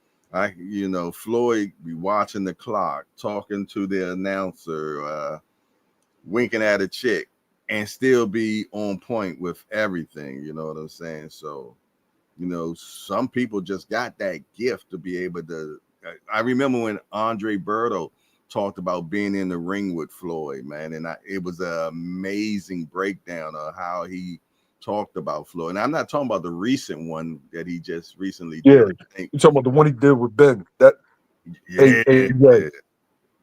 S1: Floyd be watching the clock, talking to the announcer, winking at a chick, and still be on point with everything. You know what I'm saying? So, you know, some people just got that gift to be able to. I remember when Andre Berto talked about being in the ring with Floyd, man, and it was an amazing breakdown of how he talked about Floyd. And I'm not talking about the recent one that he just recently did.
S14: You're talking about the one he did with Ben. To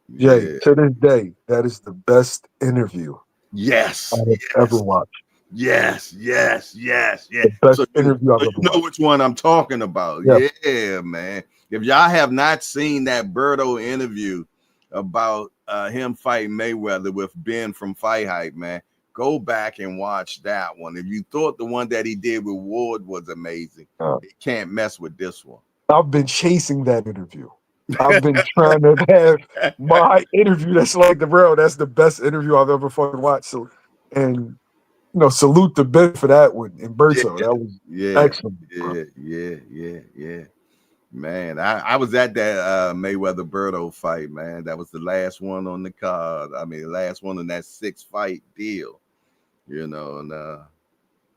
S14: this day, that is the best interview.
S1: Yes,
S14: I've ever watched.
S1: Yes.
S14: The best interview I've ever watched.
S1: You know which one I'm talking about. Yeah, man. If y'all have not seen that Berto interview about him fighting Mayweather with Ben from Fight Hype, man, go back and watch that one. If you thought the one that he did with Ward was amazing, you can't mess with this one.
S14: I've been chasing that interview. I've been trying to have my interview that's like the bro. That's the best interview I've ever fucking watched. So, and salute to Ben for that one and Berto. That was excellent.
S1: Yeah. Man, I was at that Mayweather Berto fight, man. That was the last one on the card. I mean, the last one in that 6-fight deal. You know, and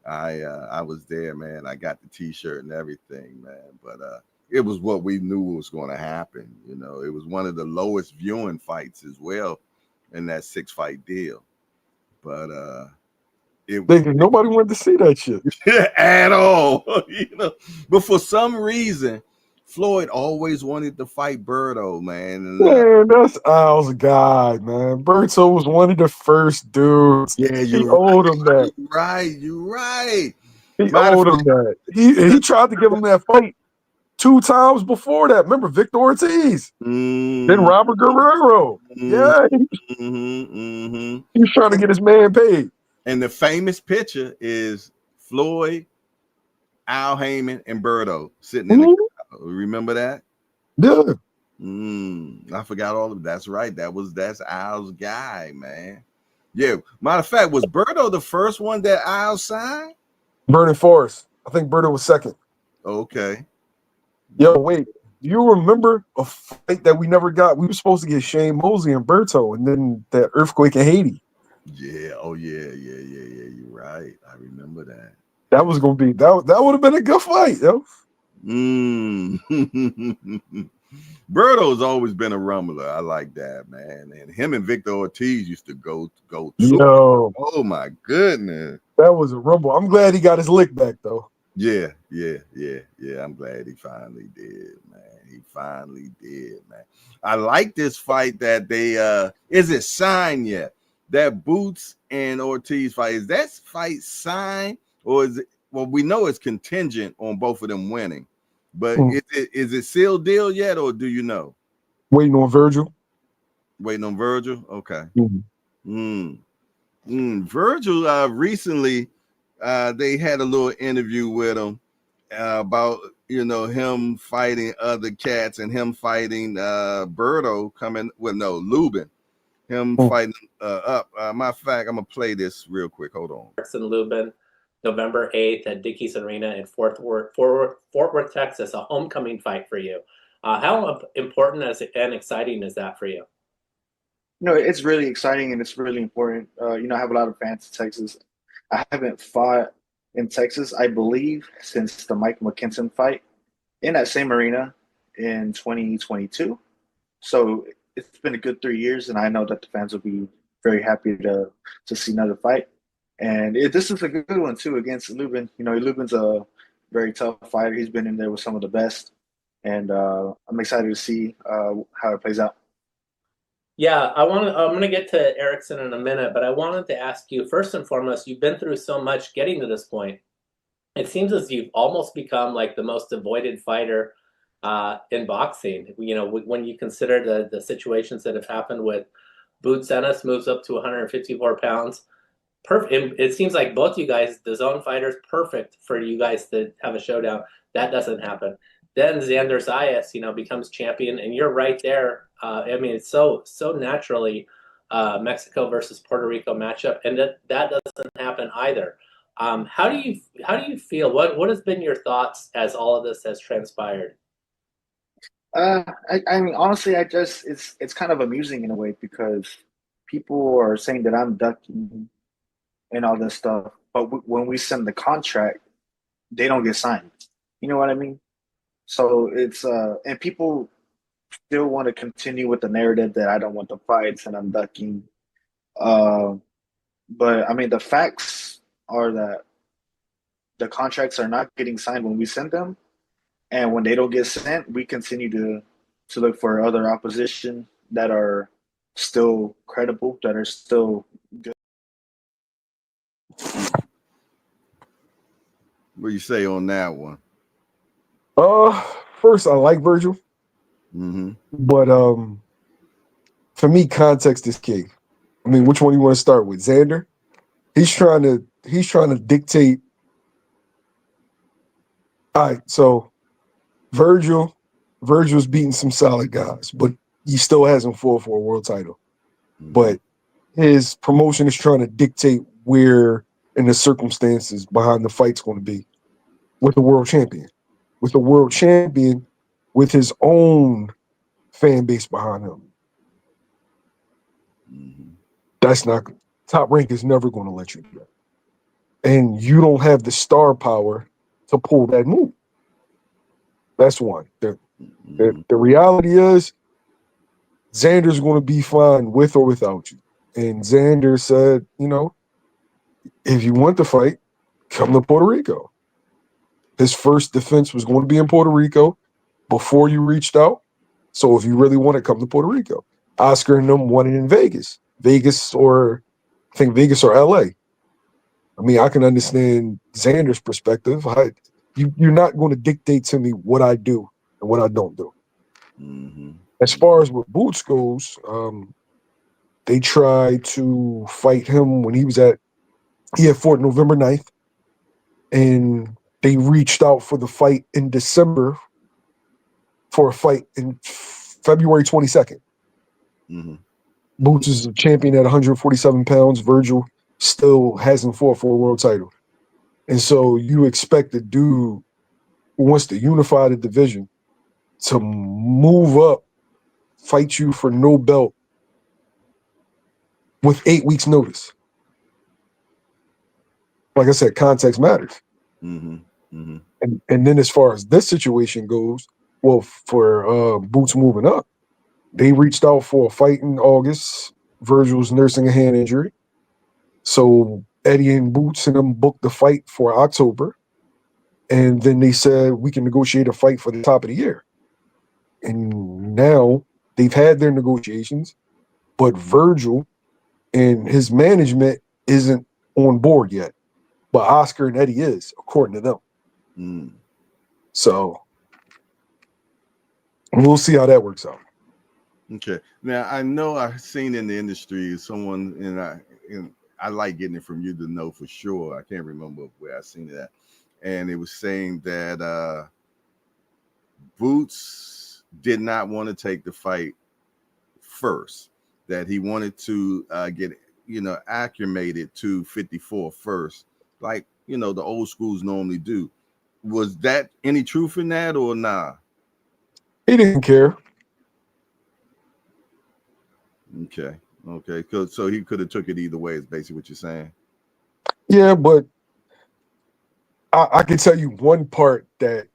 S1: I was there, man. I got the T-shirt and everything, man. But it was what we knew was going to happen. You know, it was one of the lowest viewing fights as well in that 6-fight deal. But
S14: nobody wanted to see that shit
S1: at all. You know, but for some reason, Floyd always wanted to fight Berto, man. And,
S14: Man, that's Al's guy, man. Berto was one of the first dudes.
S1: yeah,
S14: He owed him that.
S1: You're right.
S14: He owed him that. He tried to give him that fight 2 times before that. Remember Victor Ortiz, then Robert Guerrero. Yeah, he's trying to get his man paid.
S1: And the famous picture is Floyd, Al Heyman, and Berto sitting in the crowd. Remember that?
S14: Yeah.
S1: I forgot all of it. That's right. That's Al's guy, man. Yeah. Matter of fact, was Berto the first one that Al signed?
S14: Burning Forest. I think Berto was second.
S1: Okay.
S14: Yo, wait. Do you remember a fight that we never got? We were supposed to get Shane Mosley and Berto, and then that earthquake in Haiti.
S1: Yeah. Oh, yeah. You're right. I remember that.
S14: That was gonna be that would have been a good fight, yo.
S1: Berto's always been a rumbler. I like that, man. And him and Victor Ortiz used to go to.
S14: Yo.
S1: Oh my goodness.
S14: That was a rumble. I'm glad he got his lick back though.
S1: Yeah. I'm glad he finally did, man. He finally did, man. I like this fight that they is it signed yet? That Boots and Ortiz fight. Is that fight signed? Or is it? Well, we know it's contingent on both of them winning, but is it sealed deal yet, or do you know?
S14: Waiting on Virgil.
S1: Waiting on Virgil. Okay. Virgil
S14: recently,
S1: they had a little interview with him about him fighting other cats and him fighting Berto coming. Well, no, Lubin. Him fighting up. Matter of fact, I'm gonna play this real quick. Hold on.
S15: And Lubin. November 8th at Dickies Arena in Fort Worth, Texas, a homecoming fight for you. How important and exciting is that for you?
S16: It's really exciting and it's really important. I have a lot of fans in Texas. I haven't fought in Texas, I believe, since the Mike McKinson fight in that same arena in 2022. So it's been a good 3 years, and I know that the fans will be very happy to see another fight. And this is a good one, too, against Lubin. Lubin's a very tough fighter. He's been in there with some of the best. And I'm excited to see how it plays out.
S15: Yeah, I'm going to get to Erickson in a minute, but I wanted to ask you, first and foremost, you've been through so much getting to this point. It seems as you've almost become like the most avoided fighter in boxing. When you consider the situations that have happened with Boots Ennis moves up to 154 pounds. Perfect. It seems like both you guys, the zone fighters, perfect for you guys to have a showdown. That doesn't happen. Then Xander Zayas, becomes champion, and you're right there. It's so naturally Mexico versus Puerto Rico matchup, and that doesn't happen either. How do you feel? What has been your thoughts as all of this has transpired?
S16: Honestly, it's kind of amusing in a way because people are saying that I'm ducking and all this stuff, but when we send the contract, they don't get signed. You know what I mean? So it's and people still want to continue with the narrative that I don't want the fights and I'm ducking. But the facts are that the contracts are not getting signed when we send them, and when they don't get sent, we continue to look for other opposition that are still credible, that are still good.
S1: What do you say on that one?
S14: First, I like Virgil, but for me, context is key. Which one you want to start with? Xander? He's trying to dictate. All right, so Virgil's beating some solid guys, but he still hasn't fought for a world title. But his promotion is trying to dictate where and the circumstances behind the fight's going to be with the world champion. With a world champion with his own fan base behind him. That's not Top Rank is never going to let you do that. And you don't have the star power to pull that move. That's one. The reality is Xander's going to be fine with or without you. And Xander said, if you want to fight, come to Puerto Rico. His first defense was going to be in Puerto Rico. before you reached out. So if you really want to come to Puerto Rico, Oscar and them wanted in Vegas, or I think Vegas or LA. I mean, I can understand Xander's perspective. You're not going to dictate to me what I do and what I don't do. As far as what Boots goes, they tried to fight him when he had fought November 9th, and they reached out for the fight in December for a fight in February 22nd. Boots is a champion at 147 pounds. Virgil still hasn't fought for a world title. And so you expect the dude who wants to unify the division to move up, fight you for no belt with 8 weeks notice. Like I said, context matters. And then as far as this situation goes, well, for Boots moving up, they reached out for a fight in August. Virgil's nursing a hand injury. So Eddie and Boots and them booked the fight for October. And then they said, we can negotiate a fight for the top of the year. And now they've had their negotiations, but Virgil and his management isn't on board yet. But Oscar and Eddie is, according to them. So we'll see how that works out.
S1: Okay. Now I know I've seen in the industry someone, and I like getting it from you to know for sure. I can't remember where I seen it at, and it was saying that Boots did not want to take the fight first. That he wanted to get acclimated to 54 first, like the old schools normally do. Was that any truth in that or nah?
S14: He didn't care.
S1: Okay. So he could have took it either way. Is basically what you're saying.
S14: Yeah, but I can tell you one part that.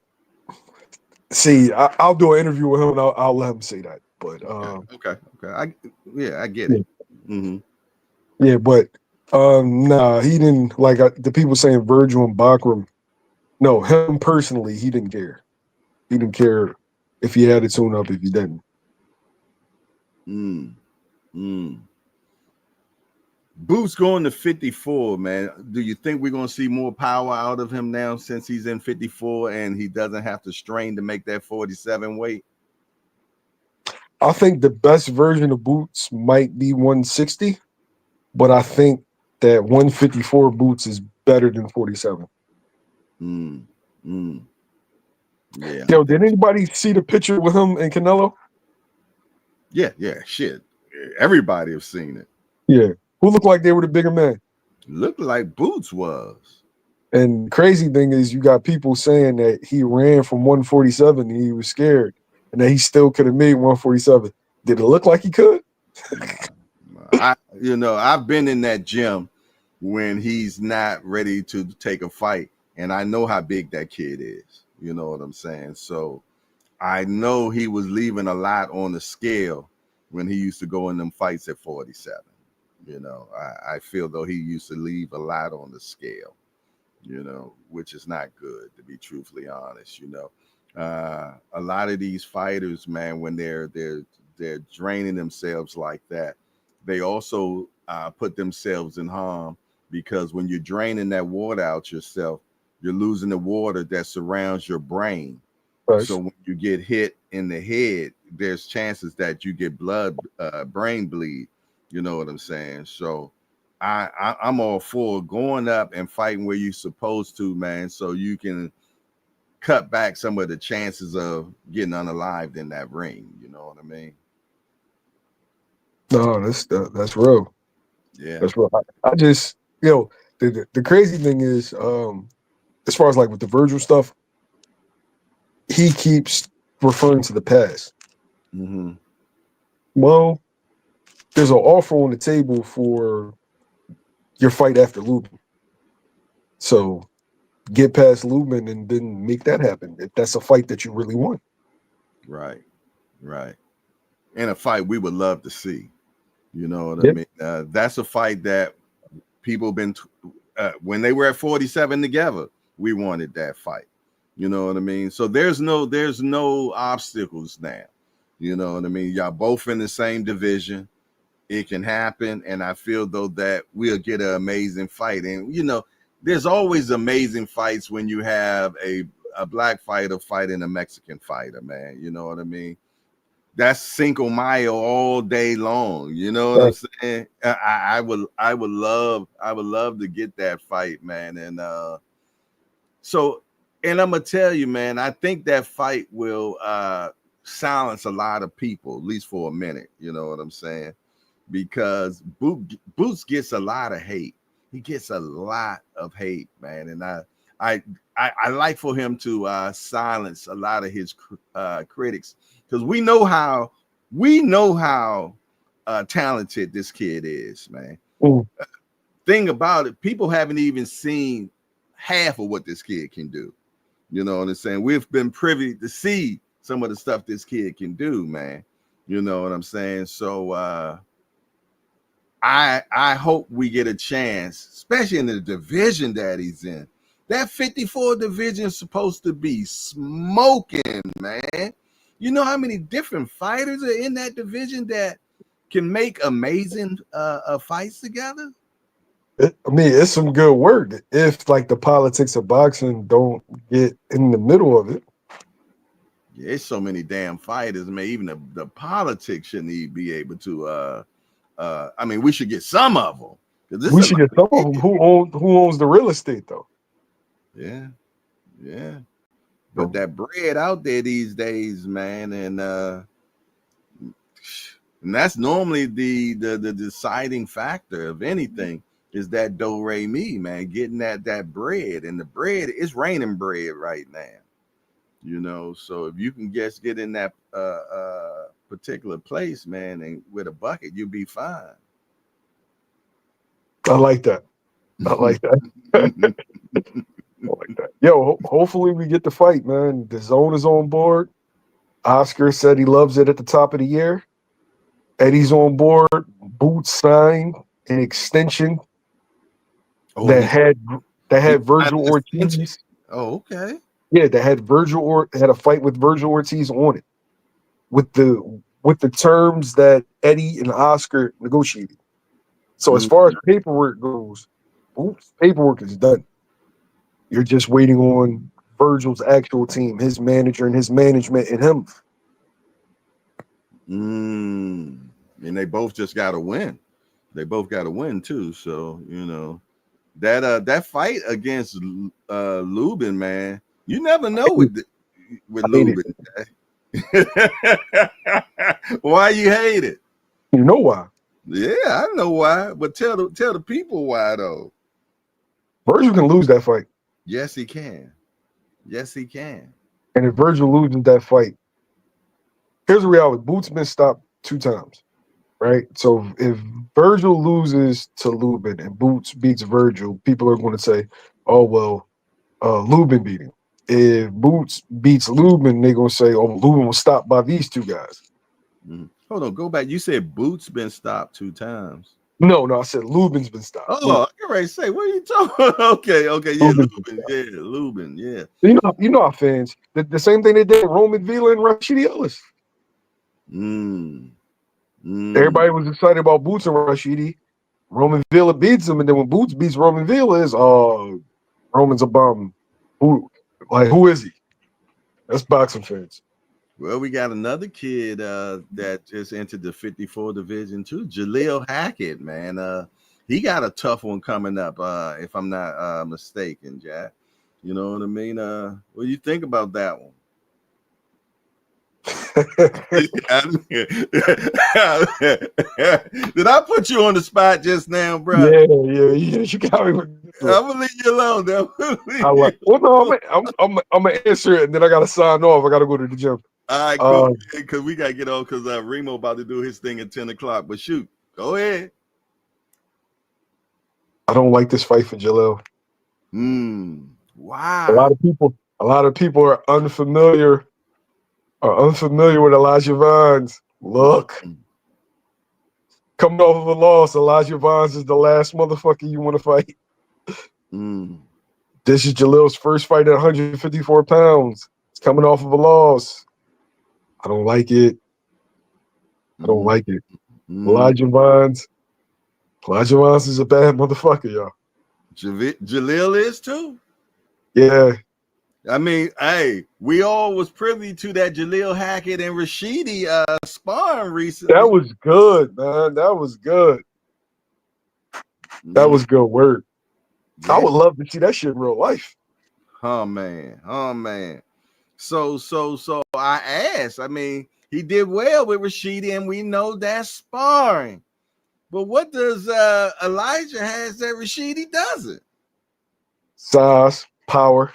S14: See, I'll do an interview with him and I'll let him say that. But
S1: okay. I get it.
S14: Yeah, but nah, he didn't like the people saying Virgil and Bakram. No, him personally, he didn't care. He didn't care if he had to tune up, if he didn't.
S1: Boots going to 54, man. Do you think we're going to see more power out of him now since he's in 54 and he doesn't have to strain to make that 47 weight?
S14: I think the best version of Boots might be 160, but I think that 154 Boots is better than 47.
S1: Yeah.
S14: Yo, did anybody see the picture with him and Canelo?
S1: Yeah, shit. Everybody have seen it.
S14: Yeah. Who looked like they were the bigger man?
S1: Looked like Boots was.
S14: And the crazy thing is you got people saying that he ran from 147 and he was scared and that he still could have made 147. Did it look like he could?
S1: I've been in that gym when he's not ready to take a fight, and I know how big that kid is. You know what I'm saying? So I know he was leaving a lot on the scale when he used to go in them fights at 47. I feel though he used to leave a lot on the scale, which is not good, to be truthfully honest. A lot of these fighters, man, when they're draining themselves like that, they also put themselves in harm, because when you're draining that water out yourself, you're losing the water that surrounds your brain.
S14: Right.
S1: So when you get hit in the head, there's chances that you get brain bleed. You know what I'm saying? So I'm all for going up and fighting where you're supposed to, man, so you can cut back some of the chances of getting unalived in that ring. You know what I mean?
S14: No, that's real.
S1: Yeah,
S14: that's real. I just, the crazy thing is, as far as like with the Virgil stuff, he keeps referring to the past. Well, there's an offer on the table for your fight after Lubin. So get past Lubin and then make that happen if that's a fight that you really want.
S1: Right. And a fight we would love to see. You know what I mean? That's a fight that people been when they were at 47 together, we wanted that fight. You know what I mean? So there's no obstacles now. You know what I mean? Y'all both in the same division. It can happen, and I feel though that we'll get an amazing fight. And you know, there's always amazing fights when you have a black fighter fighting a Mexican fighter, man. You know what I mean? That's Cinco Mayo all day long. You know what I'm saying? I would love to get that fight, man. And so, and I'm gonna tell you, man, I think that fight will silence a lot of people, at least for a minute. You know what I'm saying? Because Boots gets a lot of hate. He gets a lot of hate, man. And I like for him to silence a lot of his critics, because we know how talented this kid is, man. Thing about it, people haven't even seen half of what this kid can do. You know what I'm saying? We've been privy to see some of the stuff this kid can do, man. You know what I'm saying? So I hope we get a chance, especially in the division that he's in. That 54 division is supposed to be smoking, man. You know how many different fighters are in that division that can make amazing fights together?
S14: I mean, it's some good work if like the politics of boxing don't get in the middle of it.
S1: Yeah, there's so many damn fighters, man. Even the politics shouldn't even be able to I mean, we should get some of them.
S14: We should get some of them. Who owns the real estate though?
S1: Yeah. But that bread out there these days, man, and that's normally the deciding factor of anything, is that do re mi, man, getting that bread. And the bread is raining bread right now. You know, so if you can just get in that particular place, man, and with a bucket, you'll be fine.
S14: I like that. I like that. I like that. Yo, hopefully we get the fight, man. The zone is on board. Oscar said he loves it at the top of the year. Eddie's on board. Boots signed an extension that had Virgil Ortiz.
S1: Oh, okay.
S14: Yeah, that had had a fight with Virgil Ortiz on it, with the terms that Eddie and Oscar negotiated. So as far as paperwork goes, Boots' paperwork is done. You're just waiting on Virgil's actual team, his manager and his management, and him.
S1: And they both just got to win. They both got to win too. So you know that fight against Lubin, man. You never know with Lubin. Why you hate it?
S14: You know why?
S1: Yeah, I know why. But tell the people why though.
S14: Virgil can lose that fight.
S1: Yes, he can. Yes, he can.
S14: And if Virgil loses that fight, here's the reality: Boots been stopped 2 times, right? So if Virgil loses to Lubin and Boots beats Virgil, people are going to say, "Oh well, Lubin beat him." If Boots beats Lubin, they're going to say, "Oh, Lubin was stopped by these 2 guys."
S1: Hold on, go back. You said Boots been stopped 2 times.
S14: No, I said Lubin's been stopped.
S1: Oh, I can ready to say, what are you talking? Okay, yeah, Lubin, yeah.
S14: You know our fans. The same thing they did with Roman Villa and Rashidi Ellis. Everybody was excited about Boots and Rashidi. Roman Villa beats him, and then when Boots beats Roman Villa, is Roman's a bum. Who is he? That's boxing fans.
S1: Well, we got another kid that just entered the 54 division too, Jaleel Hackett, man. He got a tough one coming up, if I'm not mistaken, Jack. You know what I mean? What do you think about that one? Did I put you on the spot just now, bro?
S14: Yeah. You got me.
S1: I'm gonna leave you alone, though.
S14: I'm gonna answer it, and then I gotta sign off. I gotta go to the gym.
S1: All right, cool. Because we gotta get on, because Remo about to do his thing at 10 o'clock. But shoot, go ahead.
S14: I don't like this fight for Jaleel.
S1: Wow.
S14: A lot of people are unfamiliar with Elijah Vines. Look. Coming off of a loss, Elijah Vines is the last motherfucker you want to fight. This is Jalil's first fight at 154 pounds. It's coming off of a loss. I don't like it. I don't like it. Elijah Vines is a bad motherfucker, y'all.
S1: Jalil is too.
S14: Yeah.
S1: I mean, hey, we all was privy to that Jalil Hackett and Rashidi sparring recently.
S14: That was good, man. That was good. That was good work.
S1: Yeah.
S14: I would love to see that shit in real life.
S1: Oh man. So I asked. I mean, he did well with Rashidi, and we know that's sparring. But what does Elijah has that Rashidi doesn't?
S14: Size, power.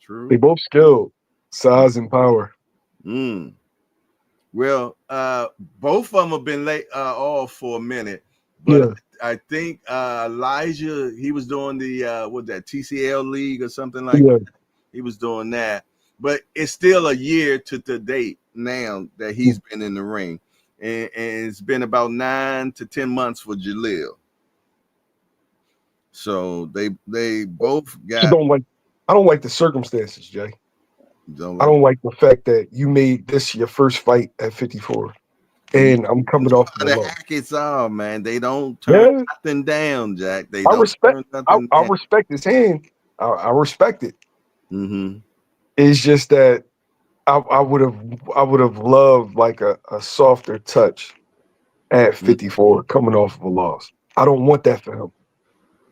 S1: True.
S14: They both skilled. Size and power.
S1: Well, both of them have been late off for a minute, but I think Elijah, he was doing the TCL league or something like that. He was doing that, but it's still a year to the date now that he's been in the ring, and it's been about 9 to 10 months for Jalil. So they both got.
S14: I don't like the circumstances, Jay. I don't like the fact that you made this your first fight at 54, and I'm coming off the low.
S1: Hackett's all, man. They don't turn nothing down, Jack. They don't turn nothing
S14: I
S1: down.
S14: respect his hand. I respect it.
S1: Mm-hmm.
S14: It's just that I would have loved like a softer touch at 54 coming off of a loss. I don't want that for him.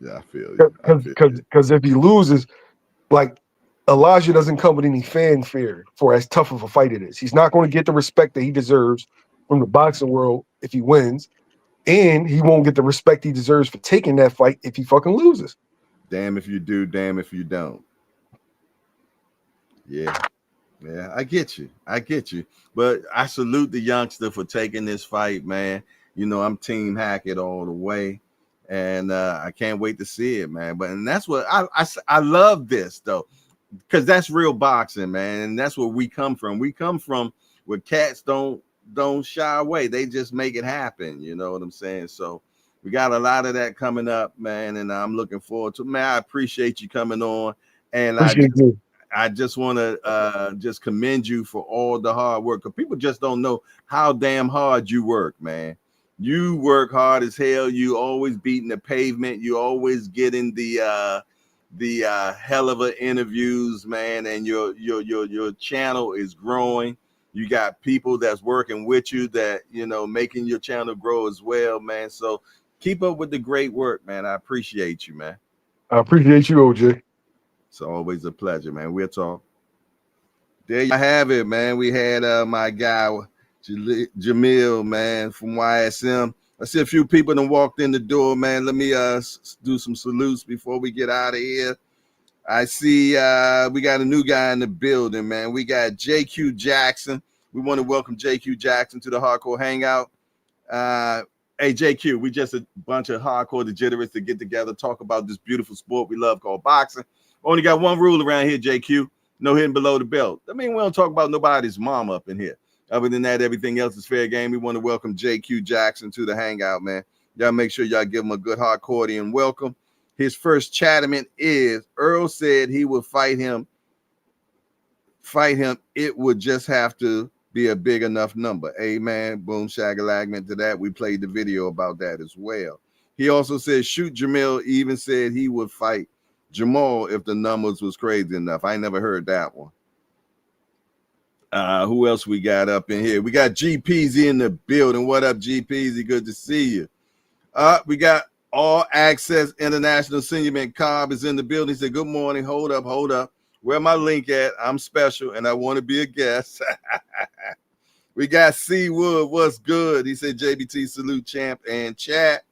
S1: Yeah, I feel you.
S14: Because if he loses, like Elijah doesn't come with any fanfare for as tough of a fight it is. He's not going to get the respect that he deserves from the boxing world if he wins, and he won't get the respect he deserves for taking that fight if he fucking loses.
S1: Damn if you do, damn if you don't. Yeah, I get you. But I salute the youngster for taking this fight, man. You know, I'm Team Hackett all the way, and I can't wait to see it, man. And that's what I love this though, because that's real boxing, man, and that's where we come from. We come from where cats don't shy away; they just make it happen. You know what I'm saying? So we got a lot of that coming up, man, and I'm looking forward to it. Man, I appreciate you coming on, and I just want to just commend you for all the hard work, because people just don't know how damn hard you work, man. You work hard as hell. You always beating the pavement. You always getting the hell of a interviews, man. And your channel is growing. You got people that's working with you that, you know, making your channel grow as well, man. So keep up with the great work, man. I appreciate you, man.
S14: I appreciate you, OJ.
S1: It's always a pleasure, man. We'll talk. There you have it, man. We had my guy Jermell, man, from YSM. I see a few people that walked in the door, man. Let me do some salutes before we get out of here. I see we got a new guy in the building, man. We got JQ Jackson. We want to welcome JQ Jackson to the Hardcore Hangout. Hey, JQ, we just a bunch of hardcore degenerates to get together, talk about this beautiful sport we love called boxing. Only got one rule around here, JQ. No hitting below the belt. I mean, we don't talk about nobody's mom up in here. Other than that, everything else is fair game. We want to welcome JQ Jackson to the Hangout, man. Y'all make sure y'all give him a good hardcore welcome. His first chatterman is Earl said he would fight him. It would just have to be a big enough number. Amen. Boom, shagalagman to that. We played the video about that as well. He also said shoot Jermell. Even said he would fight Jamal if the numbers was crazy enough. I never heard that one. Who else we got up in here? We got G Peasy in the building. What up, G Peasy? Good to see you. We got All Access International Senior Man Cobb is in the building. He said, good morning. Hold up. Where my link at? I'm special and I want to be a guest. We got C Wood. What's good? He said, JBT salute champ and chat.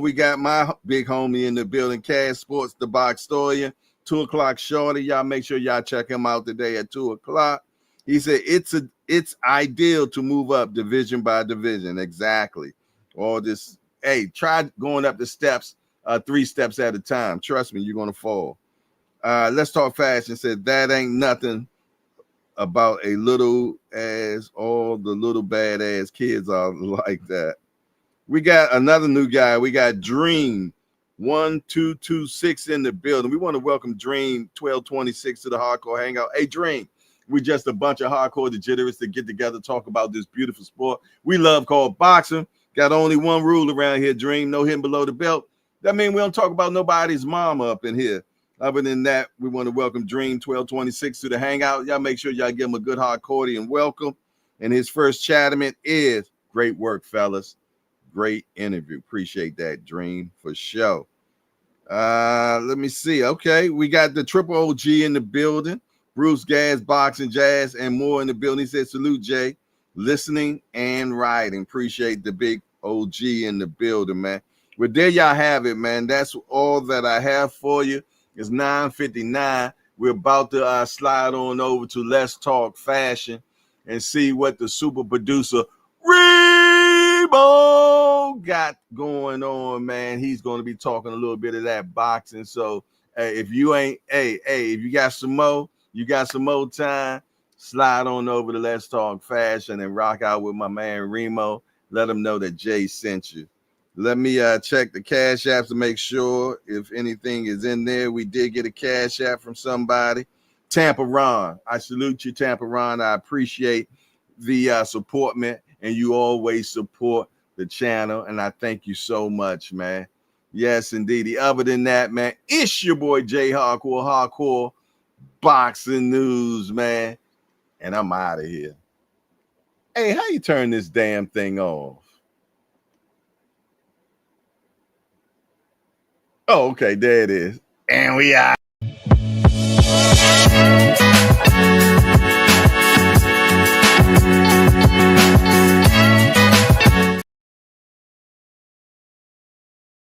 S1: We got my big homie in the building, Cash Sports, the Box Storia, 2 o'clock shorty. Y'all make sure y'all check him out today at 2 o'clock. He said it's ideal to move up division by division. Exactly. All this, hey, try going up the steps 3 steps at a time. Trust me, you're gonna fall. Let's talk fashion. Said that ain't nothing about a little as all the little badass kids are like that. We got another new guy. We got Dream 1226 in the building. We want to welcome Dream 1226 to the Hardcore Hangout. Hey, Dream, we just a bunch of hardcore degenerates that get together, talk about this beautiful sport we love called boxing. Got only one rule around here, Dream, no hitting below the belt. That means we don't talk about nobody's mama up in here. Other than that, we want to welcome Dream 1226 to the Hangout. Y'all make sure y'all give him a good hardcore and welcome. And his first chattement is great work, fellas. Great interview. Appreciate that, Dream, for sure. Let me see. Okay, we got the Triple OG in the building. Bruce Gas, Boxing, Jazz, and more in the building. He said, salute, Jay. Listening and writing. Appreciate the big OG in the building, man. But there y'all have it, man. That's all that I have for you. It's 9:59. We're about to slide on over to Let's Talk Fashion and see what the super producer Rebo got going on, man. He's going to be talking a little bit of that boxing. So if you ain't, if you got some more time, slide on over to Let's Talk Fashion and rock out with my man Remo. Let him know that Jay sent you. Let me check the Cash Apps to make sure if anything is in there. We did get a Cash App from somebody. Tampa Ron. I salute you, Tampa Ron. I appreciate the support, man. And you always support the channel. And I thank you so much, man. Yes, indeed. Other than that, man, it's your boy Jay Hardcore Boxing News, man. And I'm out of here. Hey, how you turn this damn thing off? Oh, okay, there it is. And we out.